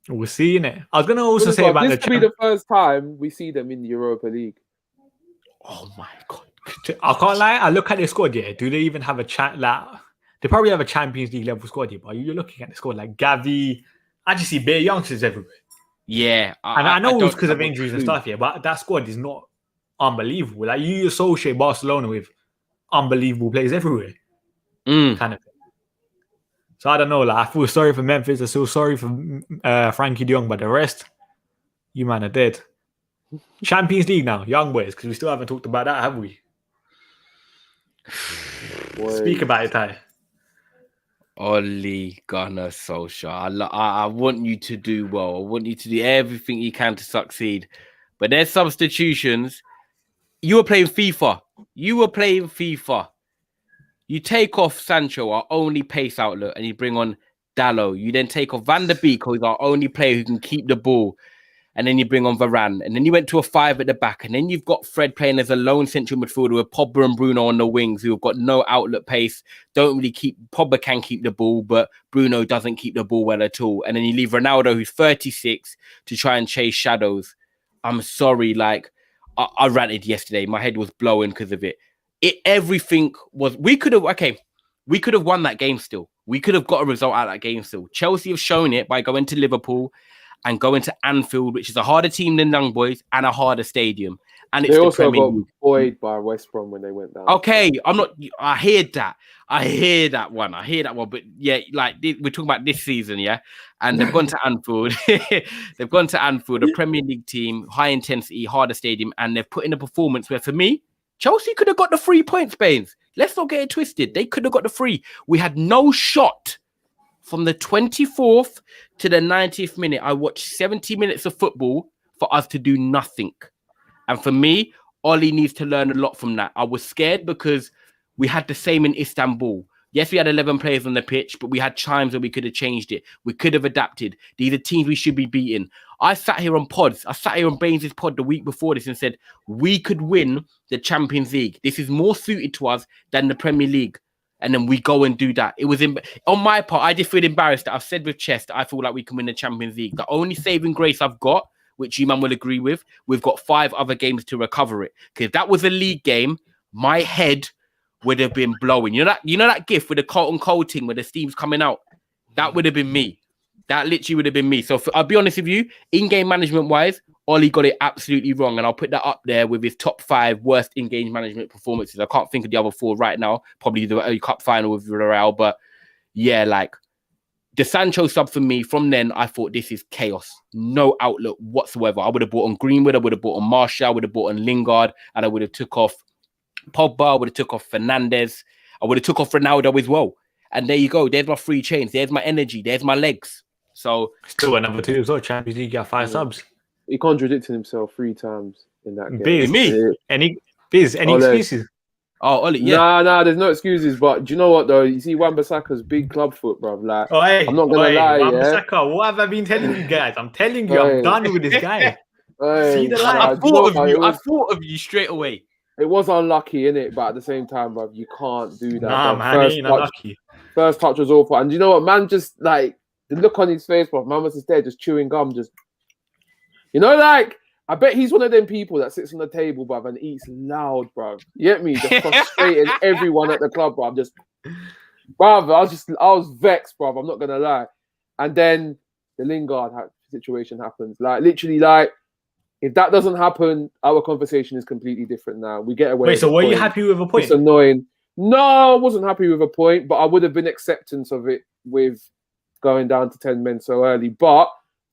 We're seeing it. I was going to also say about this will be the first time we see them in the Europa League. Oh my god. I can't lie. I look at their squad. Yeah, do they even have a chat? Like, they probably have a Champions League level squad here. But you're looking at the squad like Gavi. I just see bare youngsters everywhere. Yeah, I know it was because of injuries and stuff. Yeah, but that squad is not unbelievable. Like, you associate Barcelona with unbelievable players everywhere, kind of thing. So I don't know. Like, I feel sorry for Memphis. I feel sorry for Frankie De Jong, but the rest, you man are dead. Champions League now, young boys, because we still haven't talked about that, have we? Speak about it, Ty. Ole Gunnar Solskjaer. I want you to do well. I want you to do everything you can to succeed. But there's substitutions. You were playing FIFA. You You take off Sancho, our only pace outlet, and you bring on Dallo. You then take off Van der Beek, who's our only player who can keep the ball. And then you bring on Varane. And then you went to a 5 at the back. And then you've got Fred playing as a lone central midfielder with Pogba and Bruno on the wings, who have got no outlet pace. Pogba can keep the ball, but Bruno doesn't keep the ball well at all. And then you leave Ronaldo, who's 36, to try and chase shadows. I'm sorry, like, I ranted yesterday. My head was blowing because of it. Everything was... We could have won that game still. We could have got a result out of that game still. Chelsea have shown it by going to Liverpool and going to Anfield, which is a harder team than Young Boys and a harder stadium. And it's they also got buoyed by West Brom when they went down. Okay, I heard that. I hear that one. But yeah, like we're talking about this season, yeah? And they've gone to Anfield. They've gone to Anfield, a Premier League team, high intensity, harder stadium, and they've put in a performance where, for me, Chelsea could have got the 3 points, Bains. Let's not get it twisted. They could have got the 3. We had no shot. From the 24th to the 90th minute, I watched 70 minutes of football for us to do nothing. And for me, Oli needs to learn a lot from that. I was scared because we had the same in Istanbul. Yes, we had 11 players on the pitch, but we had times where we could have changed it. We could have adapted. These are teams we should be beating. I sat here on pods. I sat here on Bains' pod the week before this and said, we could win the Champions League. This is more suited to us than the Premier League. And then we go and do that. It was on my part, I just feel embarrassed that I've said with chest that I feel like we can win the Champions League. The only saving grace I've got, which you man will agree with, we've got 5 other games to recover it. Because if that was a league game, my head would have been blowing. You know that gif with the Carlton Cole thing where the steam's coming out? That would have been me. That literally would have been me. So I'll be honest with you, in-game management-wise, Oli got it absolutely wrong. And I'll put that up there with his top 5 worst in-game management performances. I can't think of the other 4 right now. Probably the Cup final with Real. But yeah, like the Sancho sub for me, from then, I thought this is chaos. No outlook whatsoever. I would have bought on Greenwood. I would have bought on Martial. I would have bought on Lingard. And I would have took off Pogba. I would have took off Fernandes. I would have took off Ronaldo as well. And there you go. There's my 3 chains. There's my energy. There's my legs. So still at number 2 as well. Champions League got 5 subs. He contradicted himself 3 times in that game. Biz, me? Any excuses? Oh, Oli, yeah. Nah, there's no excuses. But do you know what, though? You see Wan-Bissaka's big club foot, bro. Like, I'm not going to lie, Wan-Bissaka, what have I been telling you guys? I'm telling you, I'm done with this guy. See the light. I thought of you straight away. It was unlucky, innit? But at the same time, bro, you can't do that. Nah, man, it ain't unlucky. First touch was awful. And you know what, man, just like, the look on his face, bro, man was just there, just chewing gum, just... You know, like, I bet he's one of them people that sits on the table, bruv, and eats loud, bruv. You get me? Just frustrating everyone at the club, bruv. I was vexed, bruv. I'm not going to lie. And then the Lingard situation happens. Like, literally, like, if that doesn't happen, our conversation is completely different now. We get away. Wait, so were you happy with a point? It's annoying. No, I wasn't happy with a point, but I would have been acceptance of it with going down to 10 men so early. But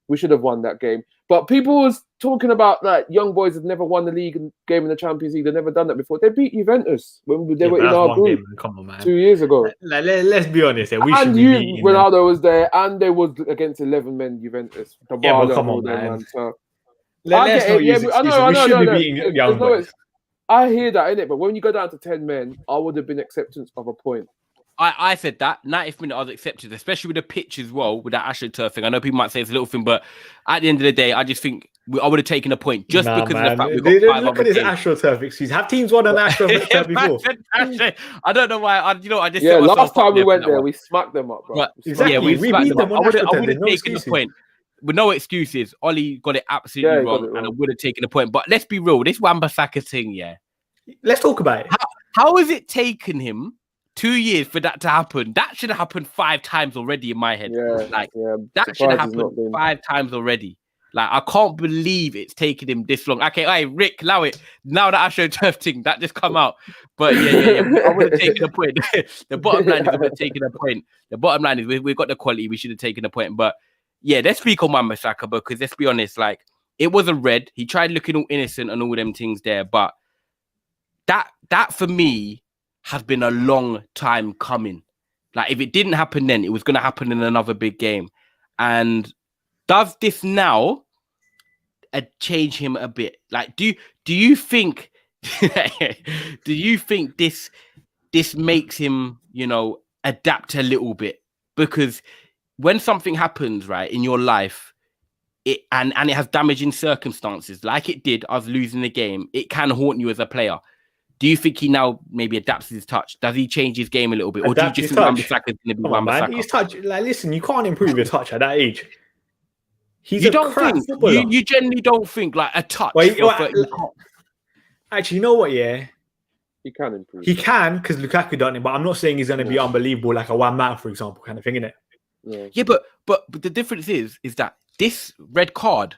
we should have won that game. But people was talking about that Young Boys had never won the league and game in the Champions League. They've never done that before. They beat Juventus when they were in our group Come on, man. 2 years ago. Let's be honest. Ronaldo was there, and they was against 11 men Juventus. But come on, man. So, let's not use excuses. We should be beating Young Boys. I hear that, innit? But when you go down to 10 men, I would have been acceptance of a point. I said that 90th minute I was accepted, especially with the pitch as well, with that AstroTurf thing. I know people might say it's a little thing, but at the end of the day, I just think I would have taken a point just because of the fact we got 5 look at this AstroTurf excuse. Have teams won an AstroTurf before? I don't know why. I just last time we went there, we smacked them up, bro. But, exactly, we beat them. I would have taken the point. With no excuses, Oli got it absolutely wrong, and I would have taken a point. But let's be real, this Wan-Bissaka thing, let's talk about it. How has it taken him 2 years for that to happen? That should have happened 5 times already in my head. That should have happened 5 times already. Like, I can't believe it's taken him this long. Okay, hey, Rick, allow it. Now that AstroTurf thing, that just come out. But yeah. I would have taken a point. The bottom line is I would have taken a point. The bottom line is we've got the quality. We should have taken a point. But yeah, let's speak on Wan-Bissaka, because let's be honest, like, it was a red. He tried looking all innocent and all them things there. But that for me has been a long time coming. Like, if it didn't happen then, it was going to happen in another big game. And does this now change him a bit? Like, do you think this this makes him, adapt a little bit, because when something happens, right, in your life, it has damaging circumstances, like it did us losing the game, it can haunt you as a player. Do you think he now maybe adapts his touch? Does he change his game a little bit? Or do you just think Wan-Bissaka is going to be Wan-Bissaka? His touch, listen, you can't improve your touch at that age. You generally don't think like a touch. Actually, you know what? Yeah, he can improve. He can, because Lukaku done it, but I'm not saying he's going to be unbelievable like a Wan-Bissaka, for example, kind of thing, innit? Yeah, but the difference is that this red card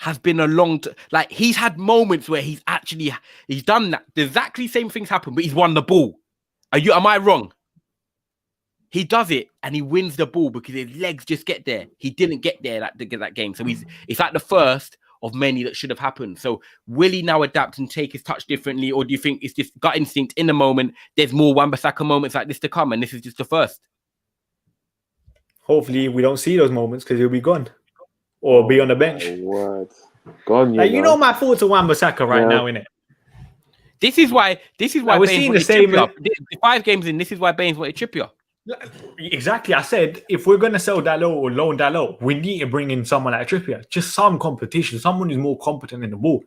has been a long like he's had moments where he's done that. The exactly same things happen, but he's won the ball. Am I wrong? He does it and he wins the ball because his legs just get there. He didn't get there that game. So it's like the first of many that should have happened. So will he now adapt and take his touch differently, or do you think it's just gut instinct in the moment? There's more Wan-Bissaka moments like this to come, and this is just the first. Hopefully we don't see those moments because he'll be gone or be on the bench. Gone, you know my thoughts on Wan-Bissaka right now, innit? This is why we're seeing the same. The 5 games in, this is why Bains wanted Trippier. Exactly. I said if we're gonna sell Dalot or loan Dalot, we need to bring in someone like Trippier. Just some competition, someone who's more competent in the ball.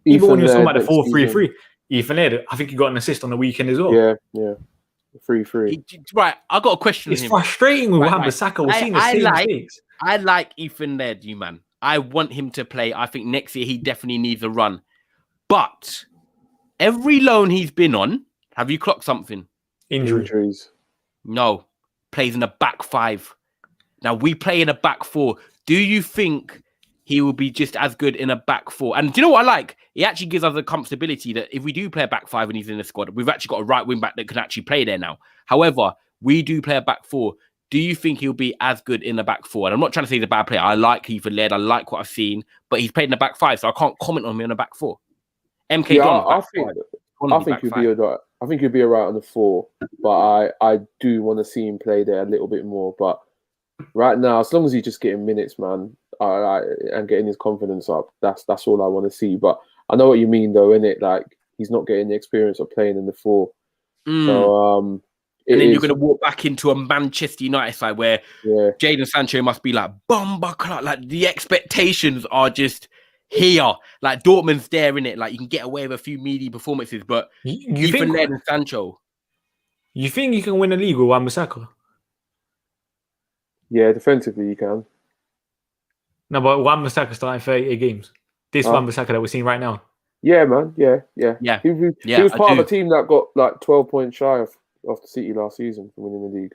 Even when you're talking about the 4-3-3, Ethan Laird, I think he got an assist on the weekend as well. Yeah. 3-3. Right, I got a question. It's frustrating with Wan-Bissaka. We're seeing the same mistakes. I like Ethan Laird, man. I want him to play. I think next year he definitely needs a run. But every loan he's been on, have you clocked something? Injuries. No. Plays in a back 5. Now we play in a back 4. Do you think he will be just as good in a back 4? And do you know what I like? He actually gives us a comfortability that if we do play a back 5 and he's in the squad, we've actually got a right wing back that can actually play there now. However, we do play a back 4. Do you think he'll be as good in the back 4? And I'm not trying to say he's a bad player. I like Ethan Laird. I like what I've seen, but he's played in the back 5, so I can't comment on him in the back 4. MK I think he'll be alright. I think he'll be alright on the 4, but I do want to see him play there a little bit more. But right now, as long as he's just getting minutes, man, and getting his confidence up, that's all I want to see. But I know what you mean, though, innit? Like he's not getting the experience of playing in the 4. So and then you're going to walk back into a Manchester United side where Jadon Sancho must be like bomba clock. Like the expectations are just here. Like Dortmund's there, in it. Like you can get away with a few meaty performances, but you think Laird and Sancho. You think you can win a league with Wan-Bissaka? Yeah, defensively you can. No, but Wan-Bissaka starting 38 games. This Wan-Bissaka that we're seeing right now. Yeah, man. Yeah. He was part of a team that got like 12 points shy of the City last season for winning the league.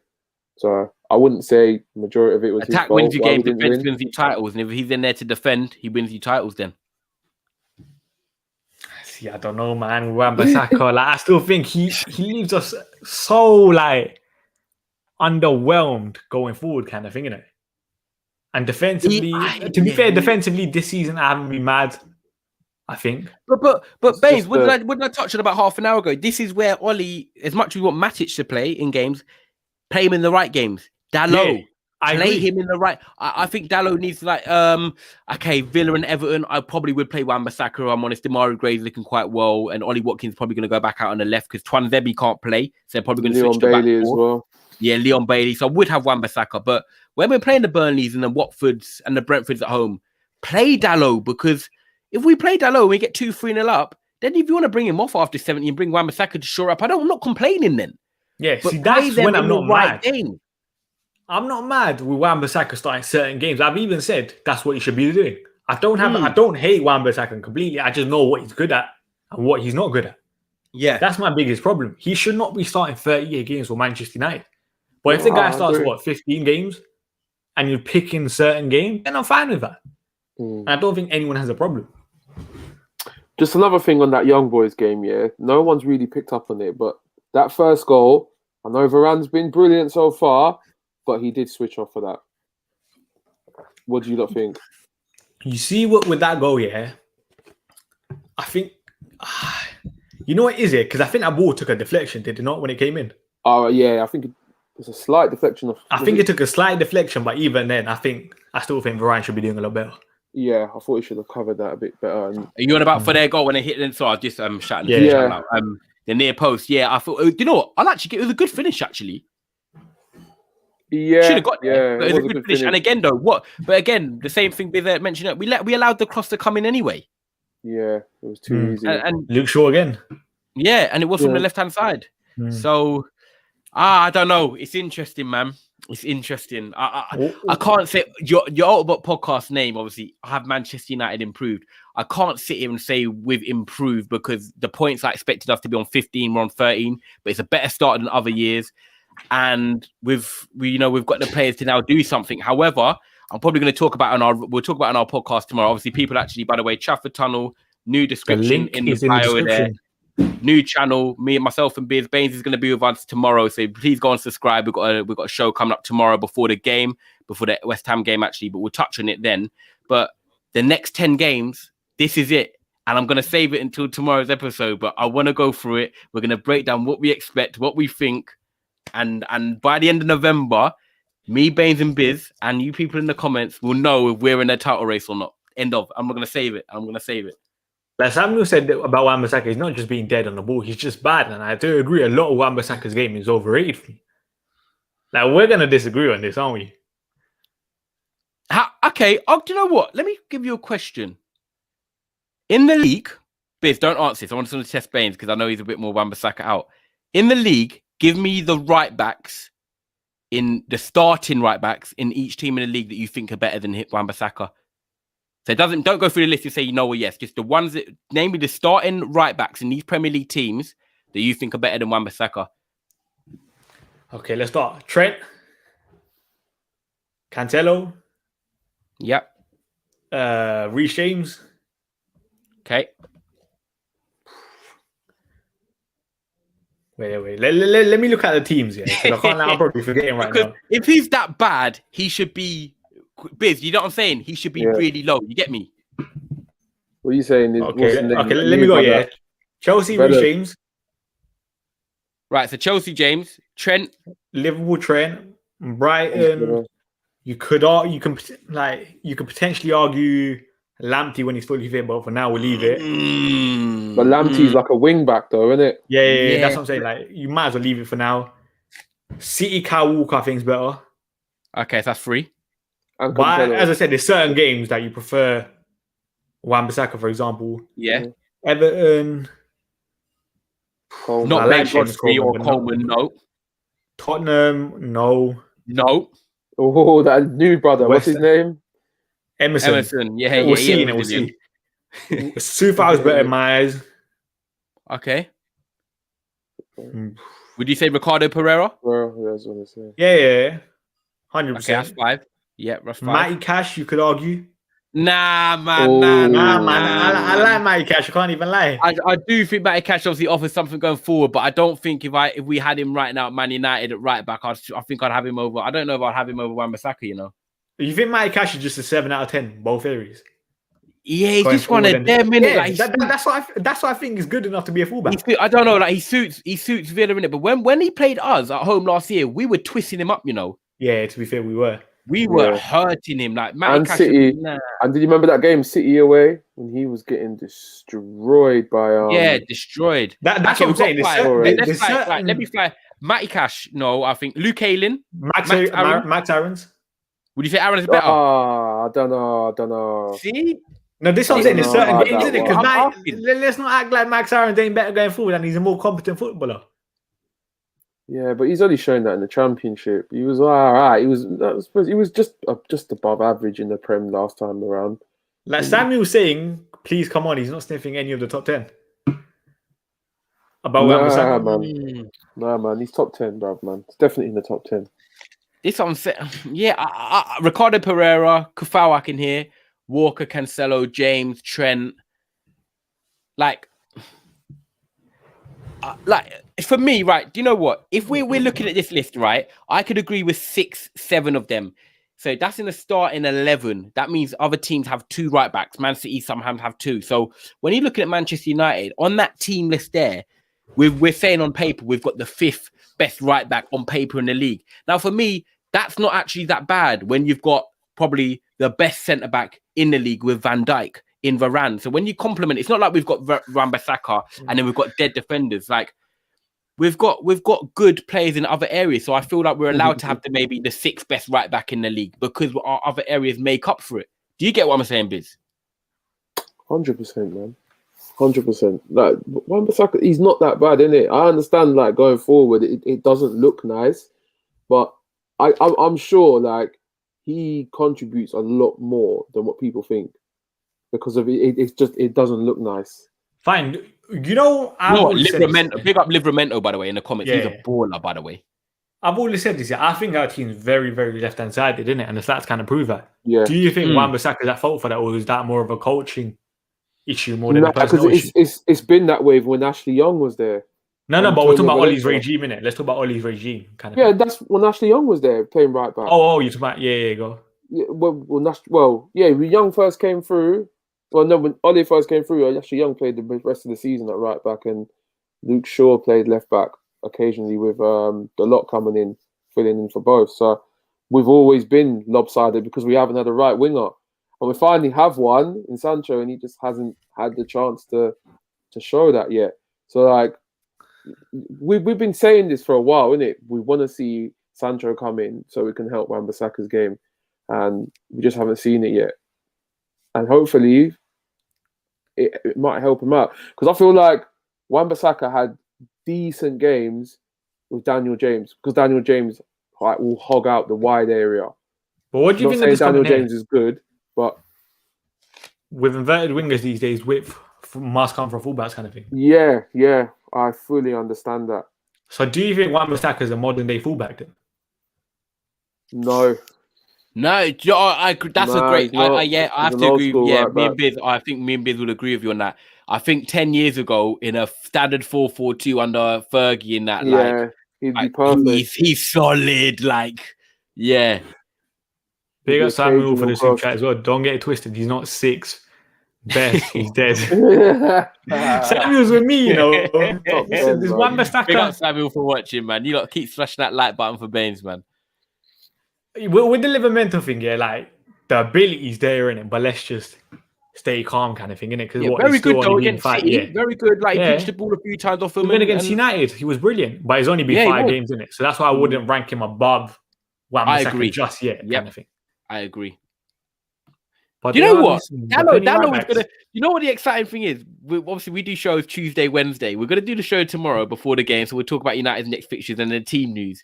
So I wouldn't say the majority of it was attack his fault, wins you games, defense wins you titles, and if he's in there to defend, he wins you titles. Then. See, I don't know, man. Wan-Bissaka, like I still think he leaves us so like underwhelmed going forward, kind of thing, innit? And defensively, to be fair, defensively this season I haven't been mad. I think. But Bains, what did I touch on about half an hour ago? This is where Ollie, as much as we want Matic to play in games, play him in the right games. Dalot, play him in the right. I think Dalot needs to okay, Villa and Everton, I probably would play Wan-Bissaka. I'm honest, Demarai Gray's looking quite well, and Ollie Watkins probably going to go back out on the left because Twanzebe can't play, so they're probably going to switch to back as well. Yeah, Leon Bailey. So I would have Wan-Bissaka, but when we're playing the Burnleys and the Watfords and the Brentfords at home, play Dalot, because if we play Dalot and we get 2-3-0 up, then if you want to bring him off after 70 and bring Wan-Bissaka to shore up, I'm not complaining then. Yeah, but see, that's when I'm not mad. I'm not mad with Wan-Bissaka starting certain games. I've even said that's what he should be doing. I don't hate Wan-Bissaka completely. I just know what he's good at and what he's not good at. Yeah. That's my biggest problem. He should not be starting 38 games for Manchester United. But if the guy starts, 15 games and you're picking certain games, then I'm fine with that. And I don't think anyone has a problem. Just another thing on that Young Boys game, no one's really picked up on it, but that first goal, I know Varane's been brilliant so far, but he did switch off for that. What do you lot think? You see what with that goal, I think, you know what is it? Because I think that ball took a deflection, did it not, when it came in? Oh, yeah, I think it was a slight deflection. I think it took a slight deflection, but even then, I still think Varane should be doing a lot better. Yeah, I thought he should have covered that a bit better. Are you on about for their goal when they hit it? So I just shouting. Yeah. There's the near post. Yeah, I thought. You know what? I'll actually get it was a good finish actually. Yeah, Should have got there. yeah, But it was a good finish. And again, though, But again, the same thing they mentioned. We allowed the cross to come in anyway. Yeah, it was too easy. And Luke Shaw again. Yeah, and it was from the left-hand side. So, I don't know. It's interesting, man. It's interesting. I can't say your Ultimate podcast name. Obviously, I have Manchester United improved. I can't sit here and say we've improved because the points I expected us to be on 15, we're on 13. But it's a better start than other years. And we've got the players to now do something. However, I'm probably going to talk about we'll talk about on our podcast tomorrow. Obviously, people actually, by the way, Trafford Tunnel, new description in the bio there. New channel, myself and Bains is going to be with us tomorrow. So please go and subscribe. We've got a show coming up tomorrow before the West Ham game actually, but we'll touch on it then. But the next 10 games, this is it. And I'm going to save it until tomorrow's episode, but I want to go through it. We're going to break down what we expect, what we think. And by the end of November, me, Bains and Biz, and you people in the comments will know if we're in a title race or not. End of. I'm going to save it. Like Samuel said about Wan-Bissaka, he's not just being dead on the ball, he's just bad. And I do agree, a lot of Wan-Bissaka's game is overrated for me. Like, we're going to disagree on this, aren't we? Okay, do you know what? Let me give you a question. In the league, Biz, don't answer this. I want to test Bains because I know he's a bit more Wan-Bissaka out. In the league, give me the right backs, in the starting right backs in each team in the league that you think are better than Wan-Bissaka. So don't go through the list and say you know or yes. Just the ones that name me the starting right backs in these Premier League teams that you think are better than Wan-Bissaka. Okay, let's start. Trent, Cancelo. Yep. Reece James. Okay. Wait. Let me look at the teams, yeah. I can't lie, I'm probably forgetting right now. If he's that bad, he should be Biz, you know what I'm saying? He should be really low. You get me? What are you saying? Okay, let me go, yeah. Chelsea, Reece James. Right, so Chelsea, James, Trent. Liverpool, Trent. Brighton. You could potentially argue Lamptey when he's fully fit, but for now we'll leave it. But Lamptey's like a wing back though, isn't it? Yeah, that's what I'm saying. Like, you might as well leave it for now. City, Kyle Walker, I think is better. Okay, so that's 3. But as I said, there's certain games that you prefer. Wan-Bissaka, for example. Yeah. Everton. Coleman. Not like Godfrey or Coleman, no. Tottenham, no. Oh, that new brother. What's his name? Emerson. Yeah. We'll see. Soufal is better in my eyes. Okay. Would you say Ricardo Pereira? Well, that's what I say. Yeah. 100%. Okay, that's 5. Yeah, that's 5. Matty Cash, you could argue. Nah, man. I like Matty Cash. I can't even lie. I do think Matty Cash obviously offers something going forward, but I don't think if we had him right now at Man United at right back, I think I'd have him over. I don't know if I'd have him over Wan-Bissaka, you know. You think Matty Cash is just a 7 out of 10, both areas? Yeah, he's just one of them minutes. Yeah, that's what I think is good enough to be a fullback. I don't know, like he suits Villa in it. But when he played us at home last year, we were twisting him up, you know. Yeah, to be fair, we were. We were hurting him like Man City. And did you remember that game, City away, when he was getting destroyed by? Destroyed. That's what I'm saying. Let me fly. Matty Cash. No, I think Luke Ayling. Max Aarons. Would you say Aaron is better? I don't know. See? No, this is what I'm saying. There's certain games in it because let's not act like Max Aarons ain't better going forward and he's a more competent footballer. Yeah, but he's only shown that in the Championship. He was all right. He was just above average in the Prem last time around. Like Samuel was saying, please come on. He's not sniffing any of the top 10. Nah, man. He's top 10, bruv, man. It's definitely in the top 10. This one, yeah. Ricardo Pereira, Kufau I can hear, Walker, Cancelo, James, Trent. Like for me, right? Do you know what? If we're looking at this list, right, I could agree with 6, 7 of them. So that's in the starting 11. That means other teams have 2 right backs. Man City sometimes have 2. So when you're looking at Manchester United on that team list there, we're saying on paper we've got the 5th best right back on paper in the league. Now, for me, that's not actually that bad when you've got probably the best centre back in the league with Van Dijk in Varane. So when you complement, it's not like we've got Wan-Bissaka and then we've got dead defenders. Like we've got good players in other areas. So I feel like we're allowed to have maybe the 6th best right back in the league because our other areas make up for it. Do you get what I'm saying, Biz? 100%, man. 100%. Like Wan-Bissaka, he's not that bad, isn't it? I understand, like going forward, it doesn't look nice, but I'm sure like he contributes a lot more than what people think because of it. It doesn't look nice. Fine. You know, big up Livramento, by the way, in the comments. He's a baller, by the way. I've always said this. Yeah, I think our team's very, very left-hand sided, isn't it? And the stats kind of prove that. Yeah. Do you think Wan-Bissaka is at fault for that, or is that more of a coaching issue more than a personal issue? It's been that way when Ashley Young was there. No, but we're talking about Ollie's regime, innit? Let's talk about Ollie's regime. Kind of. Yeah, that's when Ashley Young was there playing right back. Oh, you're talking about go. Yeah, when Young first came through. Well, no, when Ollie first came through, Ashley Young played the rest of the season at right back, and Luke Shaw played left back occasionally with the lot coming in, filling in for both. So we've always been lopsided because we haven't had a right winger, and we finally have one in Sancho, and he just hasn't had the chance to show that yet. So like we've been saying this for a while, innit? We want to see Sancho come in so we can help Wan-Bissaka's game, and we just haven't seen it yet. And hopefully it might help him out. Because I feel like Wan-Bissaka had decent games with Daniel James. Because Daniel James will hog out the wide area. But what do you think of this Daniel James is good, but... With inverted wingers these days, width must come from fullbacks kind of thing. Yeah. I fully understand that. So do you think Wan-Bissaka is a modern-day fullback then? No. No, I agree. I have to agree. Yeah, me and Biz. I think me and Biz would agree with you on that. I think 10 years ago in a standard 4-4-2 under Fergie in that, he'd be perfect. He's solid. Big up Samuel for the super chat as well. Don't get it twisted. He's not 6 best. He's dead. Samuel's with me, you know. There's Wan-Bissaka. Big up Samuel for watching, man. You lot keep smashing that like button for Bains, man. With the Livramento thing, like the ability's there in it, but let's just stay calm, kind of thing, innit? Because very good though against City. Very good. Like he pitched the ball a few times off him. Even against United, he was brilliant, but he's only been 5 games in it, so that's why I wouldn't rank him above Wan-Bissaka just yet, kind of thing. I agree. But you know what? Dallo is gonna. You know what the exciting thing is? Obviously, we do shows Tuesday, Wednesday. We're gonna do the show tomorrow before the game, so we'll talk about United's next fixtures and the team news.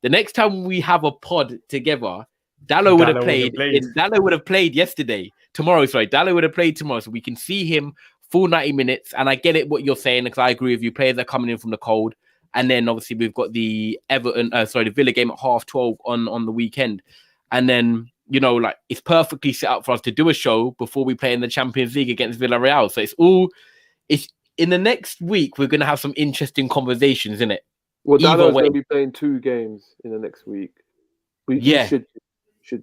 The next time we have a pod together, Dallo would have played. Dallo would have played yesterday. Dallo would have played tomorrow, so we can see him full 90 minutes. And I get it what you're saying because I agree with you. Players are coming in from the cold, and then obviously we've got the the Villa game at 12:30 on the weekend, and then it's perfectly set up for us to do a show before we play in the Champions League against Villarreal. So it's in the next week. We're gonna have some interesting conversations, isn't it? Well, Dallo's going to be playing 2 games in the next week. We should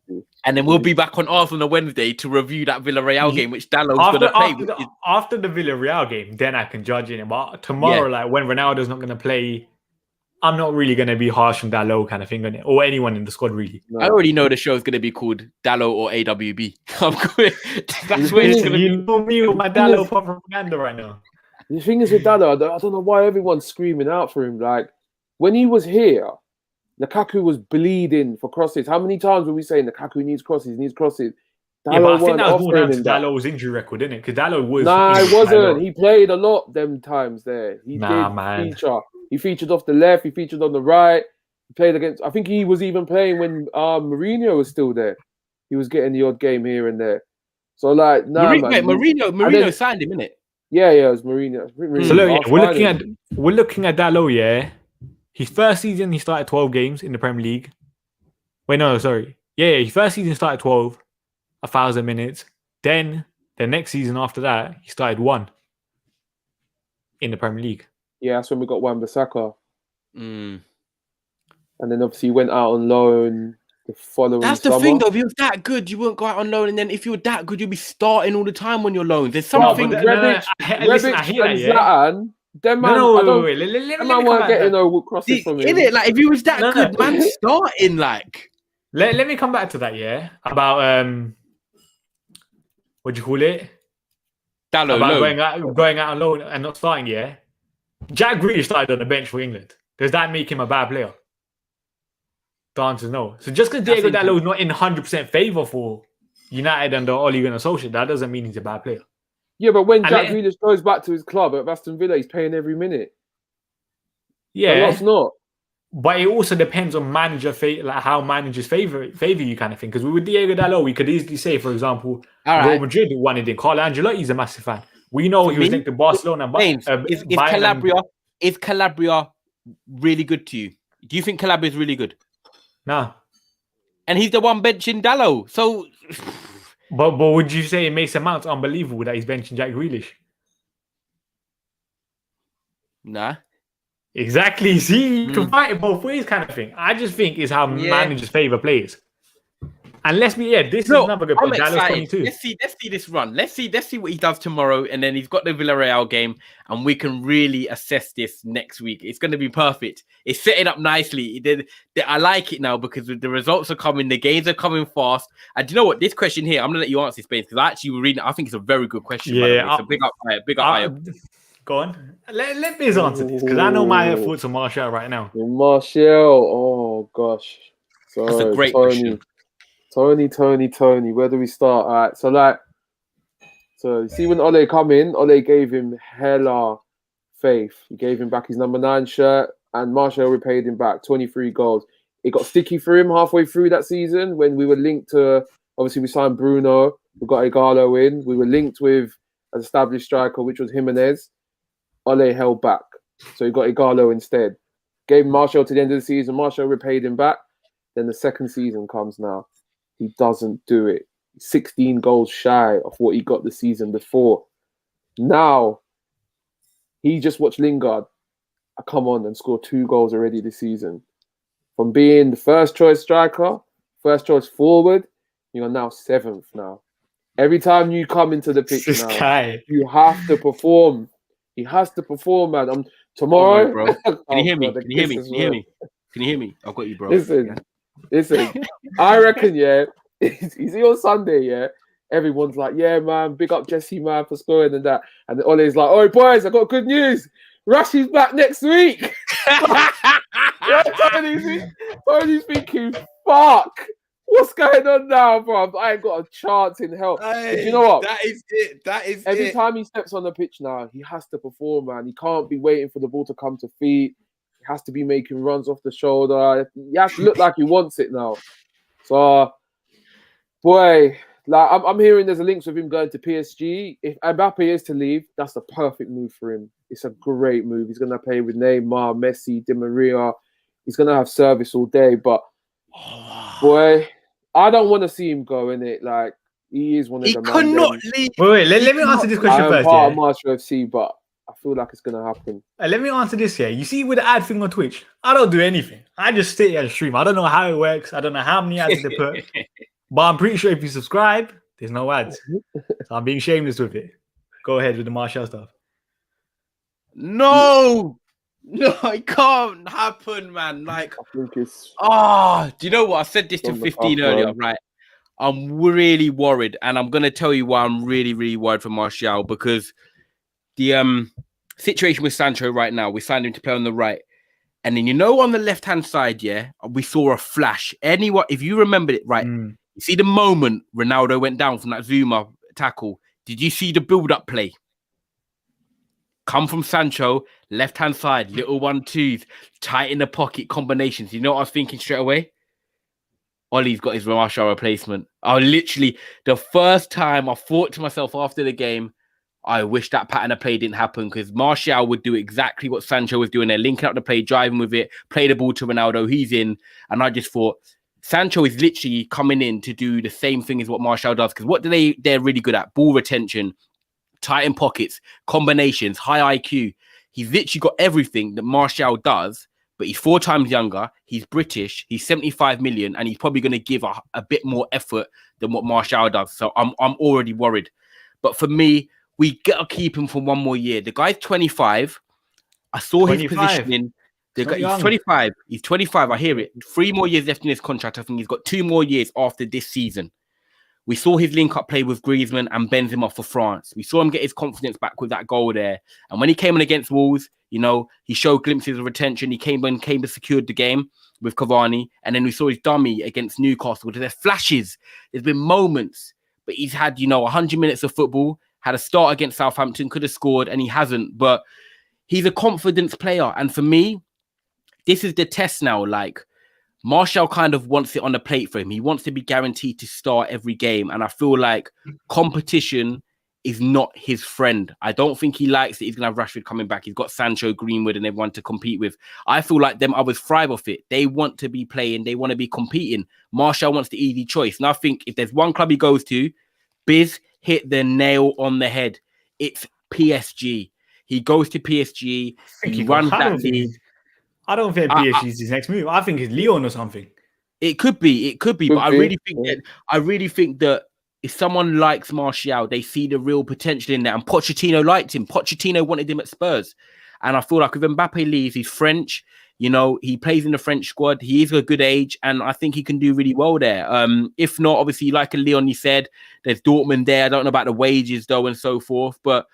be. And then we'll be back on Arsenal on Wednesday to review that Villarreal game, which Dallo's going to play. After the Villarreal game, then I can judge it. But tomorrow, when Ronaldo's not going to play, I'm not really going to be harsh on Dallo kind of thing, or anyone in the squad, really. No. I already know the show is going to be called Dallo or AWB. That's where it's going to be. You know me with my Dallo propaganda right now. The thing is with Dallo, I don't know why everyone's screaming out for him. Like, when he was here, Lukaku was bleeding for crosses. How many times were we saying Lukaku needs crosses? Dallo but I think that was more down to Dallo's injury record, didn't it? Because Dallo was... Nah, it wasn't. He played a lot them times there. He feature. He featured off the left. He featured on the right. He played against... I think he was even playing when Mourinho was still there. He was getting the odd game here and there. So, like, Mourinho signed him, innit? Yeah, it was Mourinho. So look, we're looking at Dallo, yeah. His first season, he started 12 games in the Premier League. Wait, no, sorry. Yeah, his first season started 12, 1,000 minutes. Then the next season after that, he started 1 in the Premier League. Yeah, that's when we got Wan-Bissaka. And then obviously he went out on loan the following That's the thing, though. If you're that good, you won't go out on loan. And then if you're that good, you'll be starting all the time on your loans. There's something... Rebic and Zlatan... Them man, wait. Let me weren't getting no crosses from him. Innit? Like, if he was that good, man, starting, like... Let me come back to that, yeah? About, what do you call it? Dallo, about going out on loan and not starting, yeah? Jack Grealish started on the bench for England. Does that make him a bad player? The answer is no. So just because Diego Dalot is not in 100% favour for United under Ole Gunnar Solskjaer, that doesn't mean he's a bad player. Yeah, but when Jack Grealish goes back to his club at Aston Villa, he's paying every minute. Yeah. That's not. But it also depends on manager, like how managers favor you kind of thing. Because with Diego Dalot, we could easily say, for example, Real Madrid wanted him. Carlo Ancelotti's a massive fan. We know he was linked to Barcelona. Is Calabria really good to you? Do you think Calabria is really good? No. And he's the one benching Dalot. So, but would you say it makes Mount unbelievable that he's benching Jack Grealish? Nah. Exactly. See, you can fight it both ways, kind of thing. I just think it's how managers favour players. And this is another good point. Let's see this run. Let's see what he does tomorrow, and then he's got the Villarreal game, and we can really assess this next week. It's going to be perfect. It's setting up nicely. I like it now because the results are coming, the games are coming fast. And do you know what? This question here, I'm going to let you answer this, because I actually reading it. I think it's a very good question. Yeah, it's a big up. Go on. Let Biz answer this, because I know my thoughts on Martial right now. Martial, oh gosh. So, that's a great question. Tony, where do we start? All right, so you see when Ole come in, Ole gave him hella faith. He gave him back his number 9 shirt, and Martial repaid him back 23 goals. It got sticky for him halfway through that season when we were linked to, obviously we signed Bruno, we got Igalo in, we were linked with an established striker, which was Jimenez. Ole held back, so he got Igalo instead. Gave Martial to the end of the season, Martial repaid him back. Then the second season comes now. He doesn't do it. 16 goals shy of what he got the season before. Now, he just watched Lingard come on and score 2 goals already this season. From being the first choice striker, first choice forward, you're now 7th now. Every time you come into the pitch you have to perform. He has to perform, man. Tomorrow, bro. Can you hear me? Can you hear me? I've got you, bro. Listen, I reckon, you see on Sunday, everyone's like, yeah, man, big up Jesse, man, for scoring and that. And Ole's like, oh, boys, I got good news. Rashi's back next week. Tony's thinking, fuck. What's going on now, bro? I ain't got a chance in hell. Hey, you know what? That is it. Every time he steps on the pitch now, he has to perform, man. He can't be waiting for the ball to come to feet. He has to be making runs off the shoulder. He has to look like he wants it now. So, boy, like I'm hearing there's a link with him going to PSG. If Mbappe is to leave, that's a perfect move for him. It's a great move. He's going to play with Neymar, Messi, Di Maria. He's going to have service all day. But, boy, I don't want to see him go, innit? Like, he is one of the... He cannot leave. Wait, let me answer this question first. I'm part of Martial FC, but I feel like it's going to happen. Let me answer this here. You see with the ad thing on Twitch, I don't do anything. I just sit here and stream. I don't know how it works. I don't know how many ads they put. But I'm pretty sure if you subscribe, there's no ads. So I'm being shameless with it. Go ahead with the Martial stuff. No, it can't happen, man. Like, I think it's... do you know what? I said this to 15 earlier, right? I'm really worried, and I'm going to tell you why I'm really, really worried for Martial, because the situation with Sancho right now, we signed him to play on the right. And then, on the left-hand side, we saw a flash. If you remembered it, right, you see the moment Ronaldo went down from that Zuma tackle. Did you see the build-up play? Come from Sancho, left-hand side, little 1-2s, tight in the pocket combinations. You know what I was thinking straight away? Ollie's got his Martial replacement. The first time I thought to myself after the game, I wish that pattern of play didn't happen, because Martial would do exactly what Sancho was doing there, linking up the play, driving with it, play the ball to Ronaldo, he's in. And I just thought, Sancho is literally coming in to do the same thing as what Martial does, because what they're really good at? Ball retention, tight in pockets, combinations, high IQ. He's literally got everything that Martial does, but he's 4 times younger, he's British, he's 75 million, and he's probably going to give a bit more effort than what Martial does. So I'm already worried. But for me, we got to keep him for 1 more year. The guy's 25. I saw 25. His positioning. He's 25. He's 25. I hear it. 3 more years left in his contract. I think he's got 2 more years after this season. We saw his link-up play with Griezmann and Benzema for France. We saw him get his confidence back with that goal there. And when he came in against Wolves, you know, he showed glimpses of retention. He came and secured the game with Cavani. And then we saw his dummy against Newcastle. There's flashes. There's been moments. But he's had, 100 minutes of football, had a start against Southampton, could have scored, and he hasn't. But he's a confidence player. And for me, this is the test now. Like, Martial kind of wants it on the plate for him. He wants to be guaranteed to start every game. And I feel like competition is not his friend. I don't think he likes that he's going to have Rashford coming back. He's got Sancho, Greenwood, and everyone to compete with. I feel like them others thrive off it. They want to be playing. They want to be competing. Martial wants the easy choice. And I think if there's one club he goes to, Biz hit the nail on the head. It's PSG. He goes to PSG. He runs that team. I don't think PSG is his next move. I think it's Lyon or something. It could be. But I really think that if someone likes Martial, they see the real potential in that. And Pochettino liked him. Pochettino wanted him at Spurs. And I feel like if Mbappe leaves, he's French. He plays in the French squad. He is a good age, and I think he can do really well there. If not, obviously, like Leon, you said, there's Dortmund there. I don't know about the wages, though, and so forth. But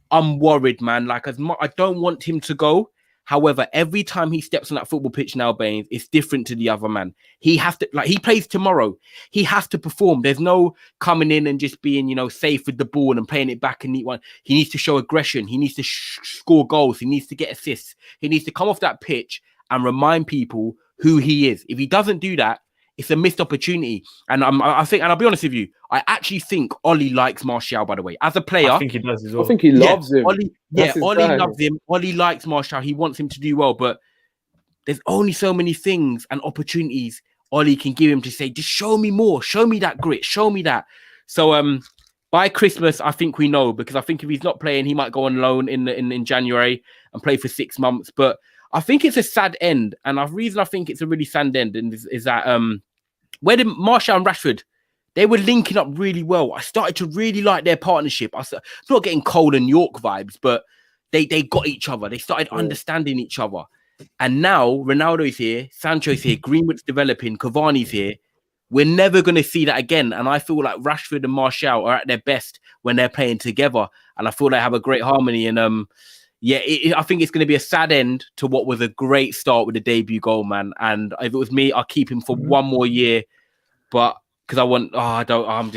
I'm worried, man. Like, I don't want him to go. However, every time he steps on that football pitch now, Bains, it's different to the other man. He has to, he plays tomorrow. He has to perform. There's no coming in and just being, safe with the ball and playing it back and neat one. He needs to show aggression. He needs to score goals. He needs to get assists. He needs to come off that pitch and remind people who he is. If he doesn't do that, it's a missed opportunity. And I think, and I'll be honest with you, I actually think Ollie likes Martial, by the way. As a player, I think he does as well. I think he loves him. Ollie loves him. Ollie likes Martial. He wants him to do well. But there's only so many things and opportunities Ollie can give him to say, just show me more. Show me that grit. Show me that. So by Christmas, I think we know, because I think if he's not playing, he might go on loan in January and play for 6 months. But I think it's a sad end. And the reason I think it's a really sad end is that where did Martial and Rashford, they were linking up really well. I started to really like their partnership. I'm not getting Cole and York vibes, but they got each other. They started understanding each other. And now Ronaldo is here, Sancho's here, Greenwood's developing, Cavani's here. We're never going to see that again. And I feel like Rashford and Martial are at their best when they're playing together. And I feel they have a great harmony. And I think it's going to be a sad end to what was a great start with the debut goal, man. And if it was me, I'll keep him for one more year. But because I don't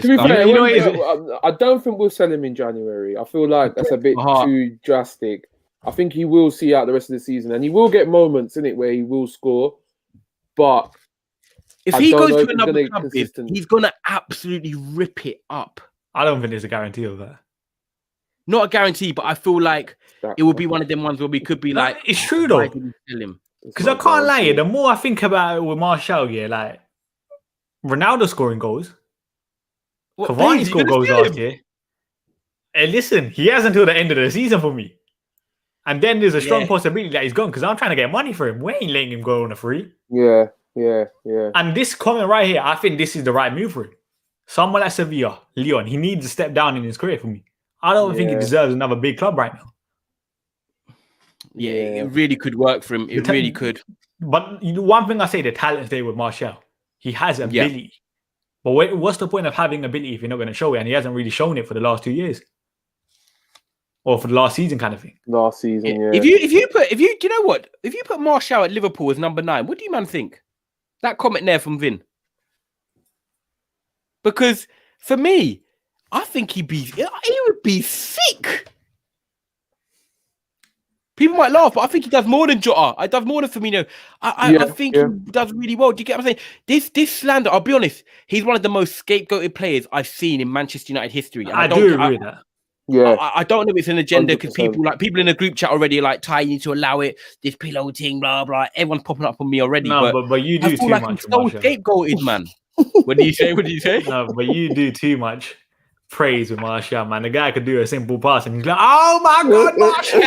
think we'll sell him in January. I feel like that's a bit too drastic. I think he will see out the rest of the season, and he will get moments in it where he will score. But if he goes to another club, he's going to absolutely rip it up. I don't think there's a guarantee of that. Not a guarantee, but I feel like it would be one of them ones where we could be like, it's true though. Because I can't lie, the more I think about it with Martial, like Ronaldo scoring goals, Cavani scored goals last year. And listen, he has until the end of the season for me. And then there's a strong possibility that he's gone because I'm trying to get money for him. We ain't letting him go on a free. Yeah. And this comment right here, I think this is the right move for him. Someone like Sevilla, Lyon, he needs to step down in his career for me. I don't think he deserves another big club right now. Yeah, it really could work for him. It really could. But one thing I say, the talent's there with Martial. He has ability. But what's the point of having ability if you're not going to show it? And he hasn't really shown it for the last 2 years. Or for the last season kind of thing. Last season, If you know what? If you put Martial at Liverpool as number 9, what do you man think? That comment there from Vin. Because for me, I think he would be sick. People might laugh, but I think he does more than Jota. I does more than Firmino. I think he does really well. Do you get what I'm saying? This slander, I'll be honest, he's one of the most scapegoated players I've seen in Manchester United history. And I do agree with that. Yeah, I don't know if it's an agenda because people in the group chat already are like, Ty, you need to allow it. This pillow thing, blah blah. Everyone's popping up on me already. No, but you do too much. I'm so scapegoated, man. What do you say? No, but you do too much praise with Martial, man. The guy could do a simple pass and he's like, oh my God, Martial!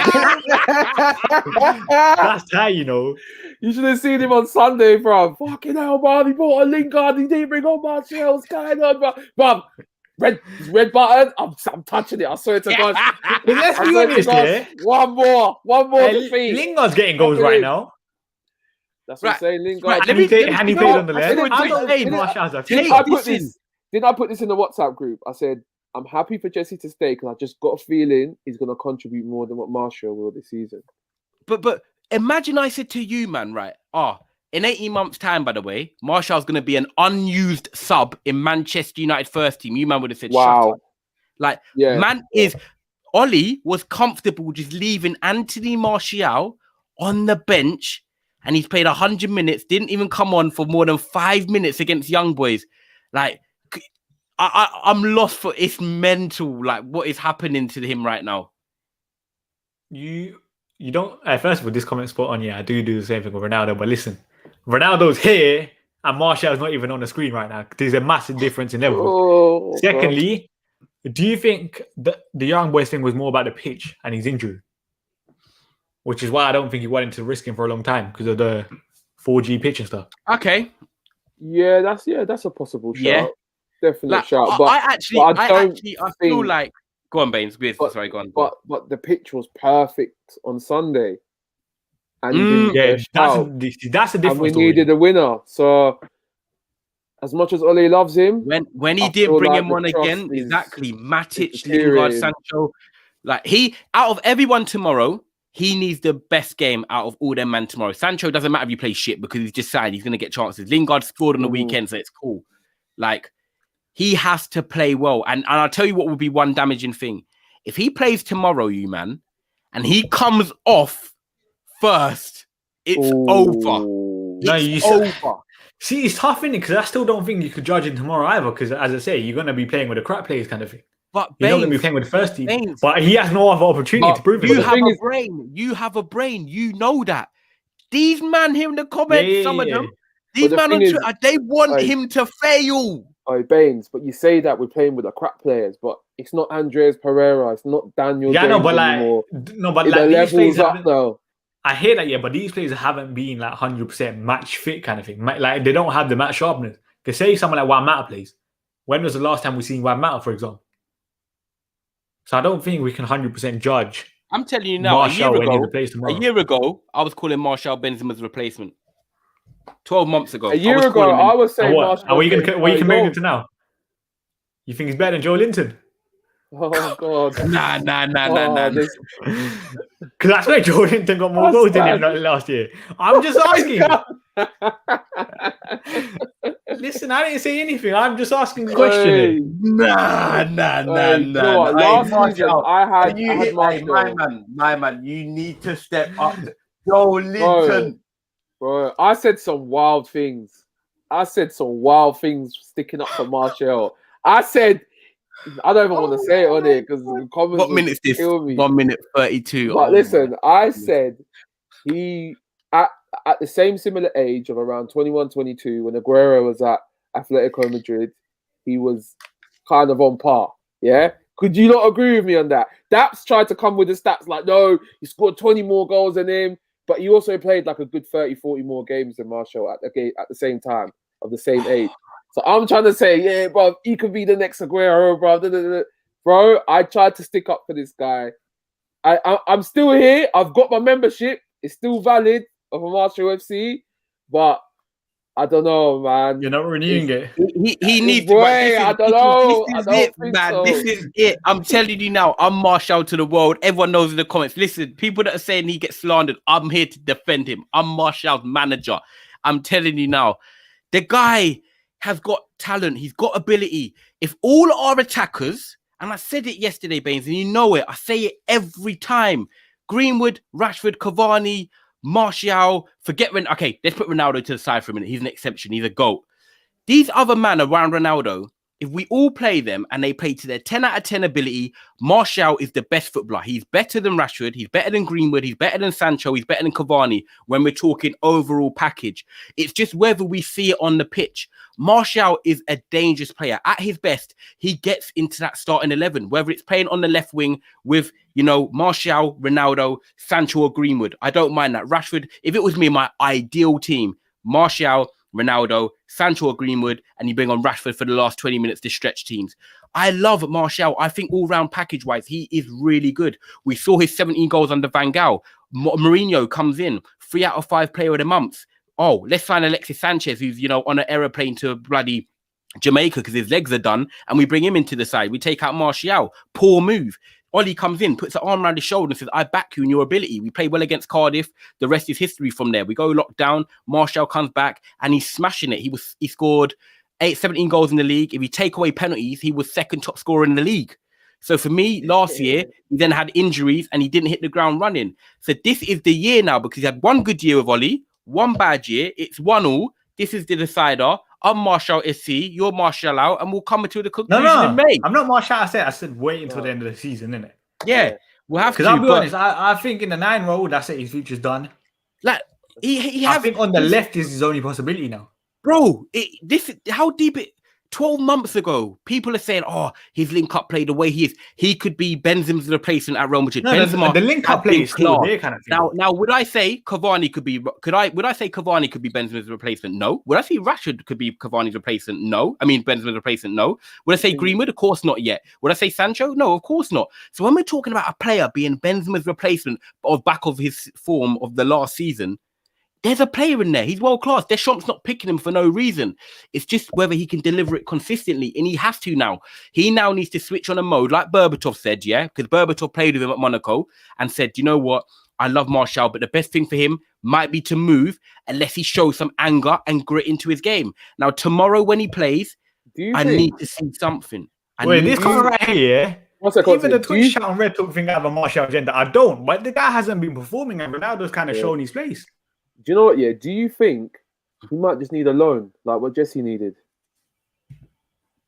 That's how you know. You should have seen him on Sunday, bro. Fucking hell, man. He bought a Lingard. He didn't bring on Martial. What's going on, bro? Red button. I'm touching it. I swear to God. Let's be honest here. One more defeat. Lingard's getting goals right now. That's what I'm saying, Lingard. Right, and he played on the left. I'm not saying Martial's a didn't I put this in the WhatsApp group? I said, I'm happy for Jesse to stay because I just got a feeling he's going to contribute more than what Martial will this season. But imagine I said to you, man, right? In 18 months' time, by the way, Martial's going to be an unused sub in Manchester United first team. You, man, would have said, wow. Shut up. Like, Ollie was comfortable just leaving Anthony Martial on the bench, and he's played 100 minutes, didn't even come on for more than 5 minutes against Young Boys. Like, I'm lost for it's mental, like, what is happening to him right now. You don't, first of all, this comment spot on, I do the same thing with Ronaldo, but listen, Ronaldo's here, and Martial's not even on the screen right now. There's a massive difference in level. Secondly, do you think that the Young Boys thing was more about the pitch and his injury? Which is why I don't think he wanted to risk him for a long time because of the 4G pitch and stuff. Okay. Yeah, that's a possible shout. Yeah. Definite shout. But I feel like go on, Bains. Sorry, go on. But the pitch was perfect on Sunday. And that's a different and we story. needed a winner. So as much as Ole loves him, when he did bring him on again, exactly. Matic, Lingard, Sancho, like out of everyone tomorrow, he needs the best game out of all them man tomorrow. Sancho doesn't matter if you play shit because he's just signed. He's going to get chances. Lingard scored on the weekend, so it's cool. Like, he has to play well. And I'll tell you what would be one damaging thing. If he plays tomorrow, you man, and he comes off first, it's over. It's over. See, it's tough, isn't it? Because I still don't think you could judge him tomorrow either. Because, as I say, you're going to be playing with the crap players kind of thing. But you're not going to be playing with the first team. But he has no other opportunity to prove it. You have a brain. You have a brain. You know that. These man here in the comments, some of them, these man on Twitter, they want him to fail. Oh, Bains, but you say that we're playing with the crap players, but it's not Andreas Pereira, it's not Daniel James anymore. These players up though. I hear that, but these players haven't been like 100% match fit kind of thing. Like, they don't have the match sharpness. Because say someone like Wan-Bissaka plays. When was the last time we seen Wan-Bissaka, for example? So I don't think we can 100% judge. I'm telling you now, a year ago, I was calling Martial Benzema's replacement. 12 months ago. A year ago, I was saying Martial. What you can make him to now? You think he's better than Joe Linton? Oh, God. Nah. Because I swear Joe Linton got more goals than him last year. I'm just asking. Listen, I didn't say anything. I'm just asking the question. Nah. Last season, I had Martial. My man, you need to step up. Joe Linton. Bro, I said some wild things. Sticking up for Martial. I said, I don't even want to say it on it because the comments. What minute is this? 1 minute 32. But listen, I said he at the same similar age of around 21, 22, when Aguero was at Atletico Madrid, he was kind of on par. Yeah. Could you not agree with me on that? Daps tried to come with the stats like, no, he scored 20 more goals than him. But he also played like a good 30, 40 more games than Martial at the same time of the same age. So I'm trying to say, yeah, bro, he could be the next Aguero, bro. Bro, I tried to stick up for this guy. I'm still here. I've got my membership. It's still valid of a Martial FC. But I don't know, man. You're not renewing it. He needs to. I don't know. This is it. I'm telling you now. I'm Martial to the world. Everyone knows in the comments. Listen, people that are saying he gets slandered, I'm here to defend him. I'm Martial's manager. I'm telling you now. The guy has got talent. He's got ability. If all our attackers, and I said it yesterday, Bains, and you know it. I say it every time. Greenwood, Rashford, Cavani, Martial, okay, let's put Ronaldo to the side for a minute. He's an exception. He's a GOAT. These other men around Ronaldo, if we all play them and they play to their 10 out of 10 ability, Martial is the best footballer. He's better than Rashford. He's better than Greenwood. He's better than Sancho. He's better than Cavani when we're talking overall package. It's just whether we see it on the pitch. Martial is a dangerous player. At his best, he gets into that starting 11, whether it's playing on the left wing with, Martial, Ronaldo, Sancho or Greenwood. I don't mind that. Rashford, if it was me, my ideal team, Martial, Ronaldo, Sancho or Greenwood, and you bring on Rashford for the last 20 minutes to stretch teams. I love Martial. I think all-round package-wise, he is really good. We saw his 17 goals under Van Gaal. Mourinho comes in, 3 out of 5 player of the month. Oh, let's sign Alexis Sanchez, who's, on an aeroplane to bloody Jamaica because his legs are done, and we bring him into the side. We take out Martial. Poor move. Ollie comes in, puts an arm around his shoulder and says, I back you in your ability. We play well against Cardiff. The rest is history from there. We go locked down. Martial comes back and he's smashing it. He scored 17 goals in the league. If you take away penalties, he was second top scorer in the league. So for me, last year, he then had injuries and he didn't hit the ground running. So this is the year now because he had one good year with Ollie, one bad year. It's 1-1. This is the decider. I'm Martial SC, you're Martial out, and we'll come to the conclusion in May. I'm not Martial. I said wait until the end of the season, innit? Yeah, we'll have to. Because I'll be honest, I think in the 9 role, that's it. His future's done. Like I think on the left is his only possibility now, bro. How deep it. 12 months ago, people are saying, "Oh, his link-up play the way he is. He could be Benzema's replacement at Real Madrid." No, Benzema, the link-up play is still there, kind of thing. Now, would I say Cavani could be? Would I say Cavani could be Benzema's replacement? No. Would I say Rashford could be Cavani's replacement? No. I mean Benzema's replacement? No. Would I say Greenwood? Of course not yet. Would I say Sancho? No, of course not. So when we're talking about a player being Benzema's replacement of back of his form of the last season. There's a player in there. He's world class. Deschamps not picking him for no reason. It's just whether he can deliver it consistently, and he has to now. He now needs to switch on a mode, like Berbatov said, yeah, because Berbatov played with him at Monaco and said, you know what? I love Martial, but the best thing for him might be to move unless he shows some anger and grit into his game. Now, tomorrow when he plays, I need to see something. Wait, this coming right here. Even the Twitch chat on Red Talk think I have a Martial agenda. I don't, but the guy hasn't been performing, and Ronaldo's kind of shown his place. Do you know what? Yeah. Do you think he might just need a loan, like what Jesse needed?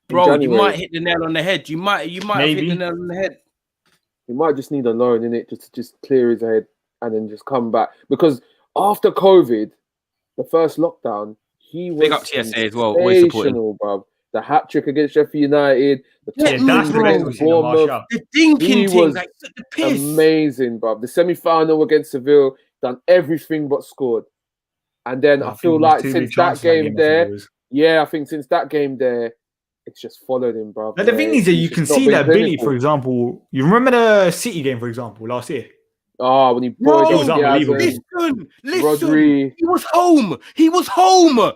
Bro, you might hit the nail on the head. You might have hit the nail on the head. He might just need a loan in it, just clear his head and then just come back. Because after COVID, the first lockdown, he was big up TSA as well. Always supporting, bro. The hat trick against Sheffield United, the thinking things like the piss. Amazing, bro. The semi-final against Seville. Done everything but scored. And then I feel like since that game there, I think since that game there, it's just followed him, bro. But the thing is that you can see that ability, for example. You remember the City game, for example, last year? Oh, when he brought it was unbelievable. Listen, he was home.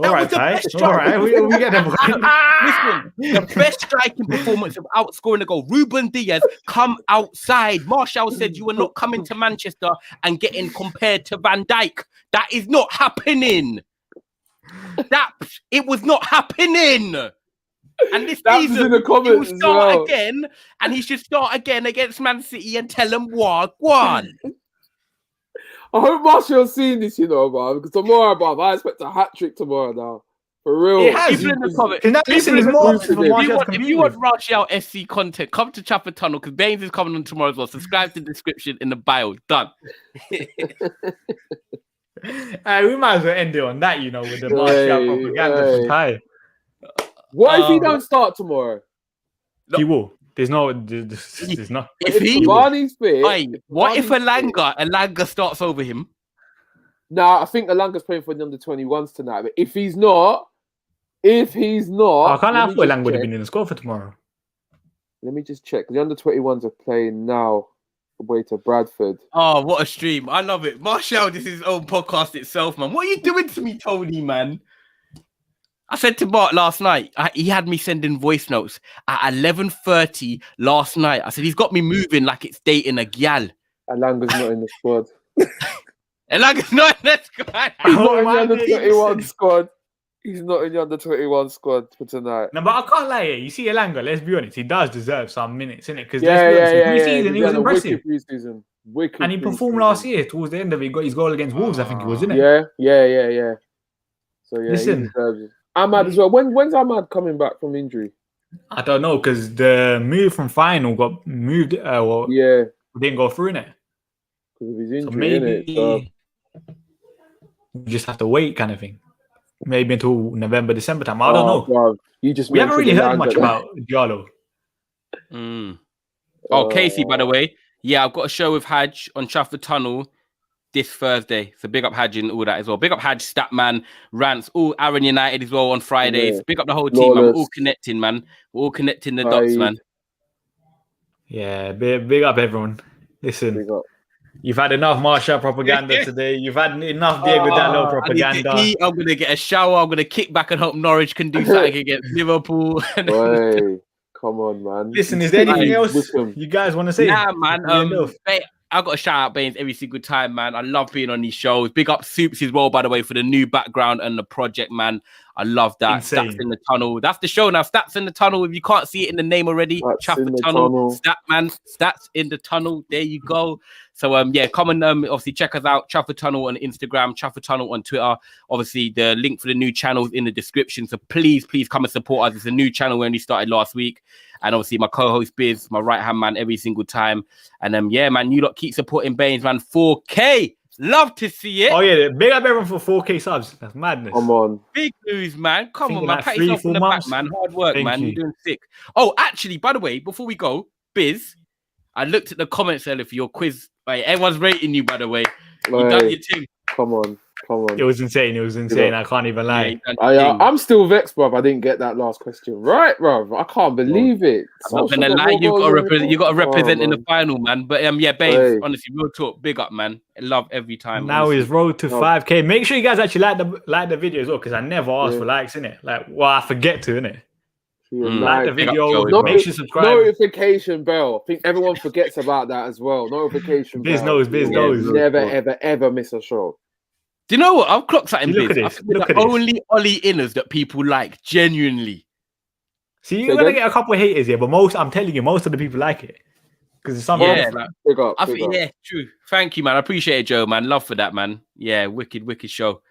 All right, we get them. Listen, the best striking performance of outscoring the goal. Ruben Diaz come outside. Martial said you were not coming to Manchester and getting compared to Van Dijk. That is not happening. It was not happening. And this season, in the comments he will start again, and he should start again against Man City and tell them what. I hope Martial's seen this, bro. Because tomorrow, bro, I expect a hat trick tomorrow now. For real. People in the comments. If you want Martial SC content, come to Chapel Tunnel because Bains is coming on tomorrow as well. Subscribe to the description in the bio. Done. We might as well end it on that, with the Martial propaganda. What if he don't start tomorrow? He will. There's no. If he Cavani's fit, what if Elanga starts over him? Nah, I think Elanga's playing for the under-21s tonight. But if he's not, I can't have Elanga would have been in the squad for tomorrow. Let me just check. The under-21s are playing now. Away to Bradford. Oh, what a stream! I love it. Martial, this is his own podcast itself, man. What are you doing to me, Tony, man? I said to Bart last night, he had me sending voice notes at 11:30 last night. I said, he's got me moving like it's dating a gyal. Elanga's not in the squad. Elanga's not in the squad. He's not in the under-21 squad. He's not in the under-21 squad for tonight. No, but I can't lie. You see Elanga, let's be honest, he does deserve some minutes, innit? Because preseason, he was impressive. Preseason. And he performed last year. Towards the end of it, he got his goal against Wolves, I think it was, isn't it? Yeah. So, he deserves it. Ahmad as well. When's Ahmad coming back from injury? I don't know because the move from final got moved. Didn't go through in it because of his injury. So maybe we just have to wait, kind of thing. Maybe until November, December time. I don't know. Bro, we haven't really heard much about Diallo. Casey, by the way, I've got a show with Haj on Trafford Tunnel this Thursday. So big up Haj and all that as well. Big up Haj, Statman, Rants, all Aaron United as well on Fridays. Yeah. Big up the whole team, man. We're all connecting, man. We're all connecting the dots, man. Yeah, big up everyone. Listen, You've had enough Martial propaganda today. You've had enough Diego Dalot propaganda. I need to eat. I'm gonna get a shower. I'm gonna kick back and hope Norwich can do something against Liverpool. Boy, come on, man. Listen, is there anything else Wickham. you guys want to say? Yeah, man. I got to shout out Bains every single time, man. I love being on these shows. Big up Soups as well, by the way, for the new background and the project, man. I love that. Insane. Stats in the Tunnel. That's the show now. Stats in the Tunnel. If you can't see it in the name already, Chafford Tunnel. Statman. Stats in the Tunnel. There you go. So, come and obviously check us out. Chafford Tunnel on Instagram, Chafford Tunnel on Twitter. Obviously, the link for the new channel is in the description. So please come and support us. It's a new channel we only started last week. And obviously, my co-host Biz, my right-hand man every single time. And man, you lot keep supporting Bains, man. 4K. Love to see it. Oh, yeah. Big up everyone for 4K subs. That's madness. Come on. Big news, man. Come on, man. Like Pat yourself on the back, man. Hard work, man. You. You're doing sick. Oh, actually, by the way, before we go, Biz, I looked at the comments earlier for your quiz. Right, everyone's rating you, by the way. You done your thing. Come on. It was insane. I can't even lie. I'm still vexed, bruv. I didn't get that last question right, bruv. I can't believe it. I'm not gonna lie, you got to represent in the final, man. But Bains, honestly, real talk, big up, man. I love every time. Now he's road to 5K. Make sure you guys actually like the video as well, because I never ask for likes, innit? I forget to, innit? Like the video, make sure you subscribe. Notification bell. I think everyone forgets about that as well. Notification bell. Biz knows. Never, ever miss a show. Do you know what? I've clocked something. Look at this. Look at the only Ollie inners that people like, genuinely. See, you're gonna get a couple of haters here, but I'm telling you, most of the people like it because it's something. Big up. Yeah, true. Thank you, man. I appreciate it, Joe, man. Love for that, man. Yeah, wicked show.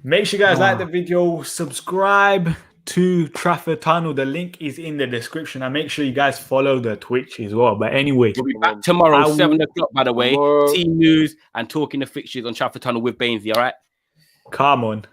Make sure you guys like the video, subscribe to Trafford Tunnel. The link is in the description, and make sure you guys follow the Twitch as well. But anyway, we'll be back tomorrow, 7 o'clock, by the way. Team news and talking the fixtures on Trafford Tunnel with Bainsy. All right, come on.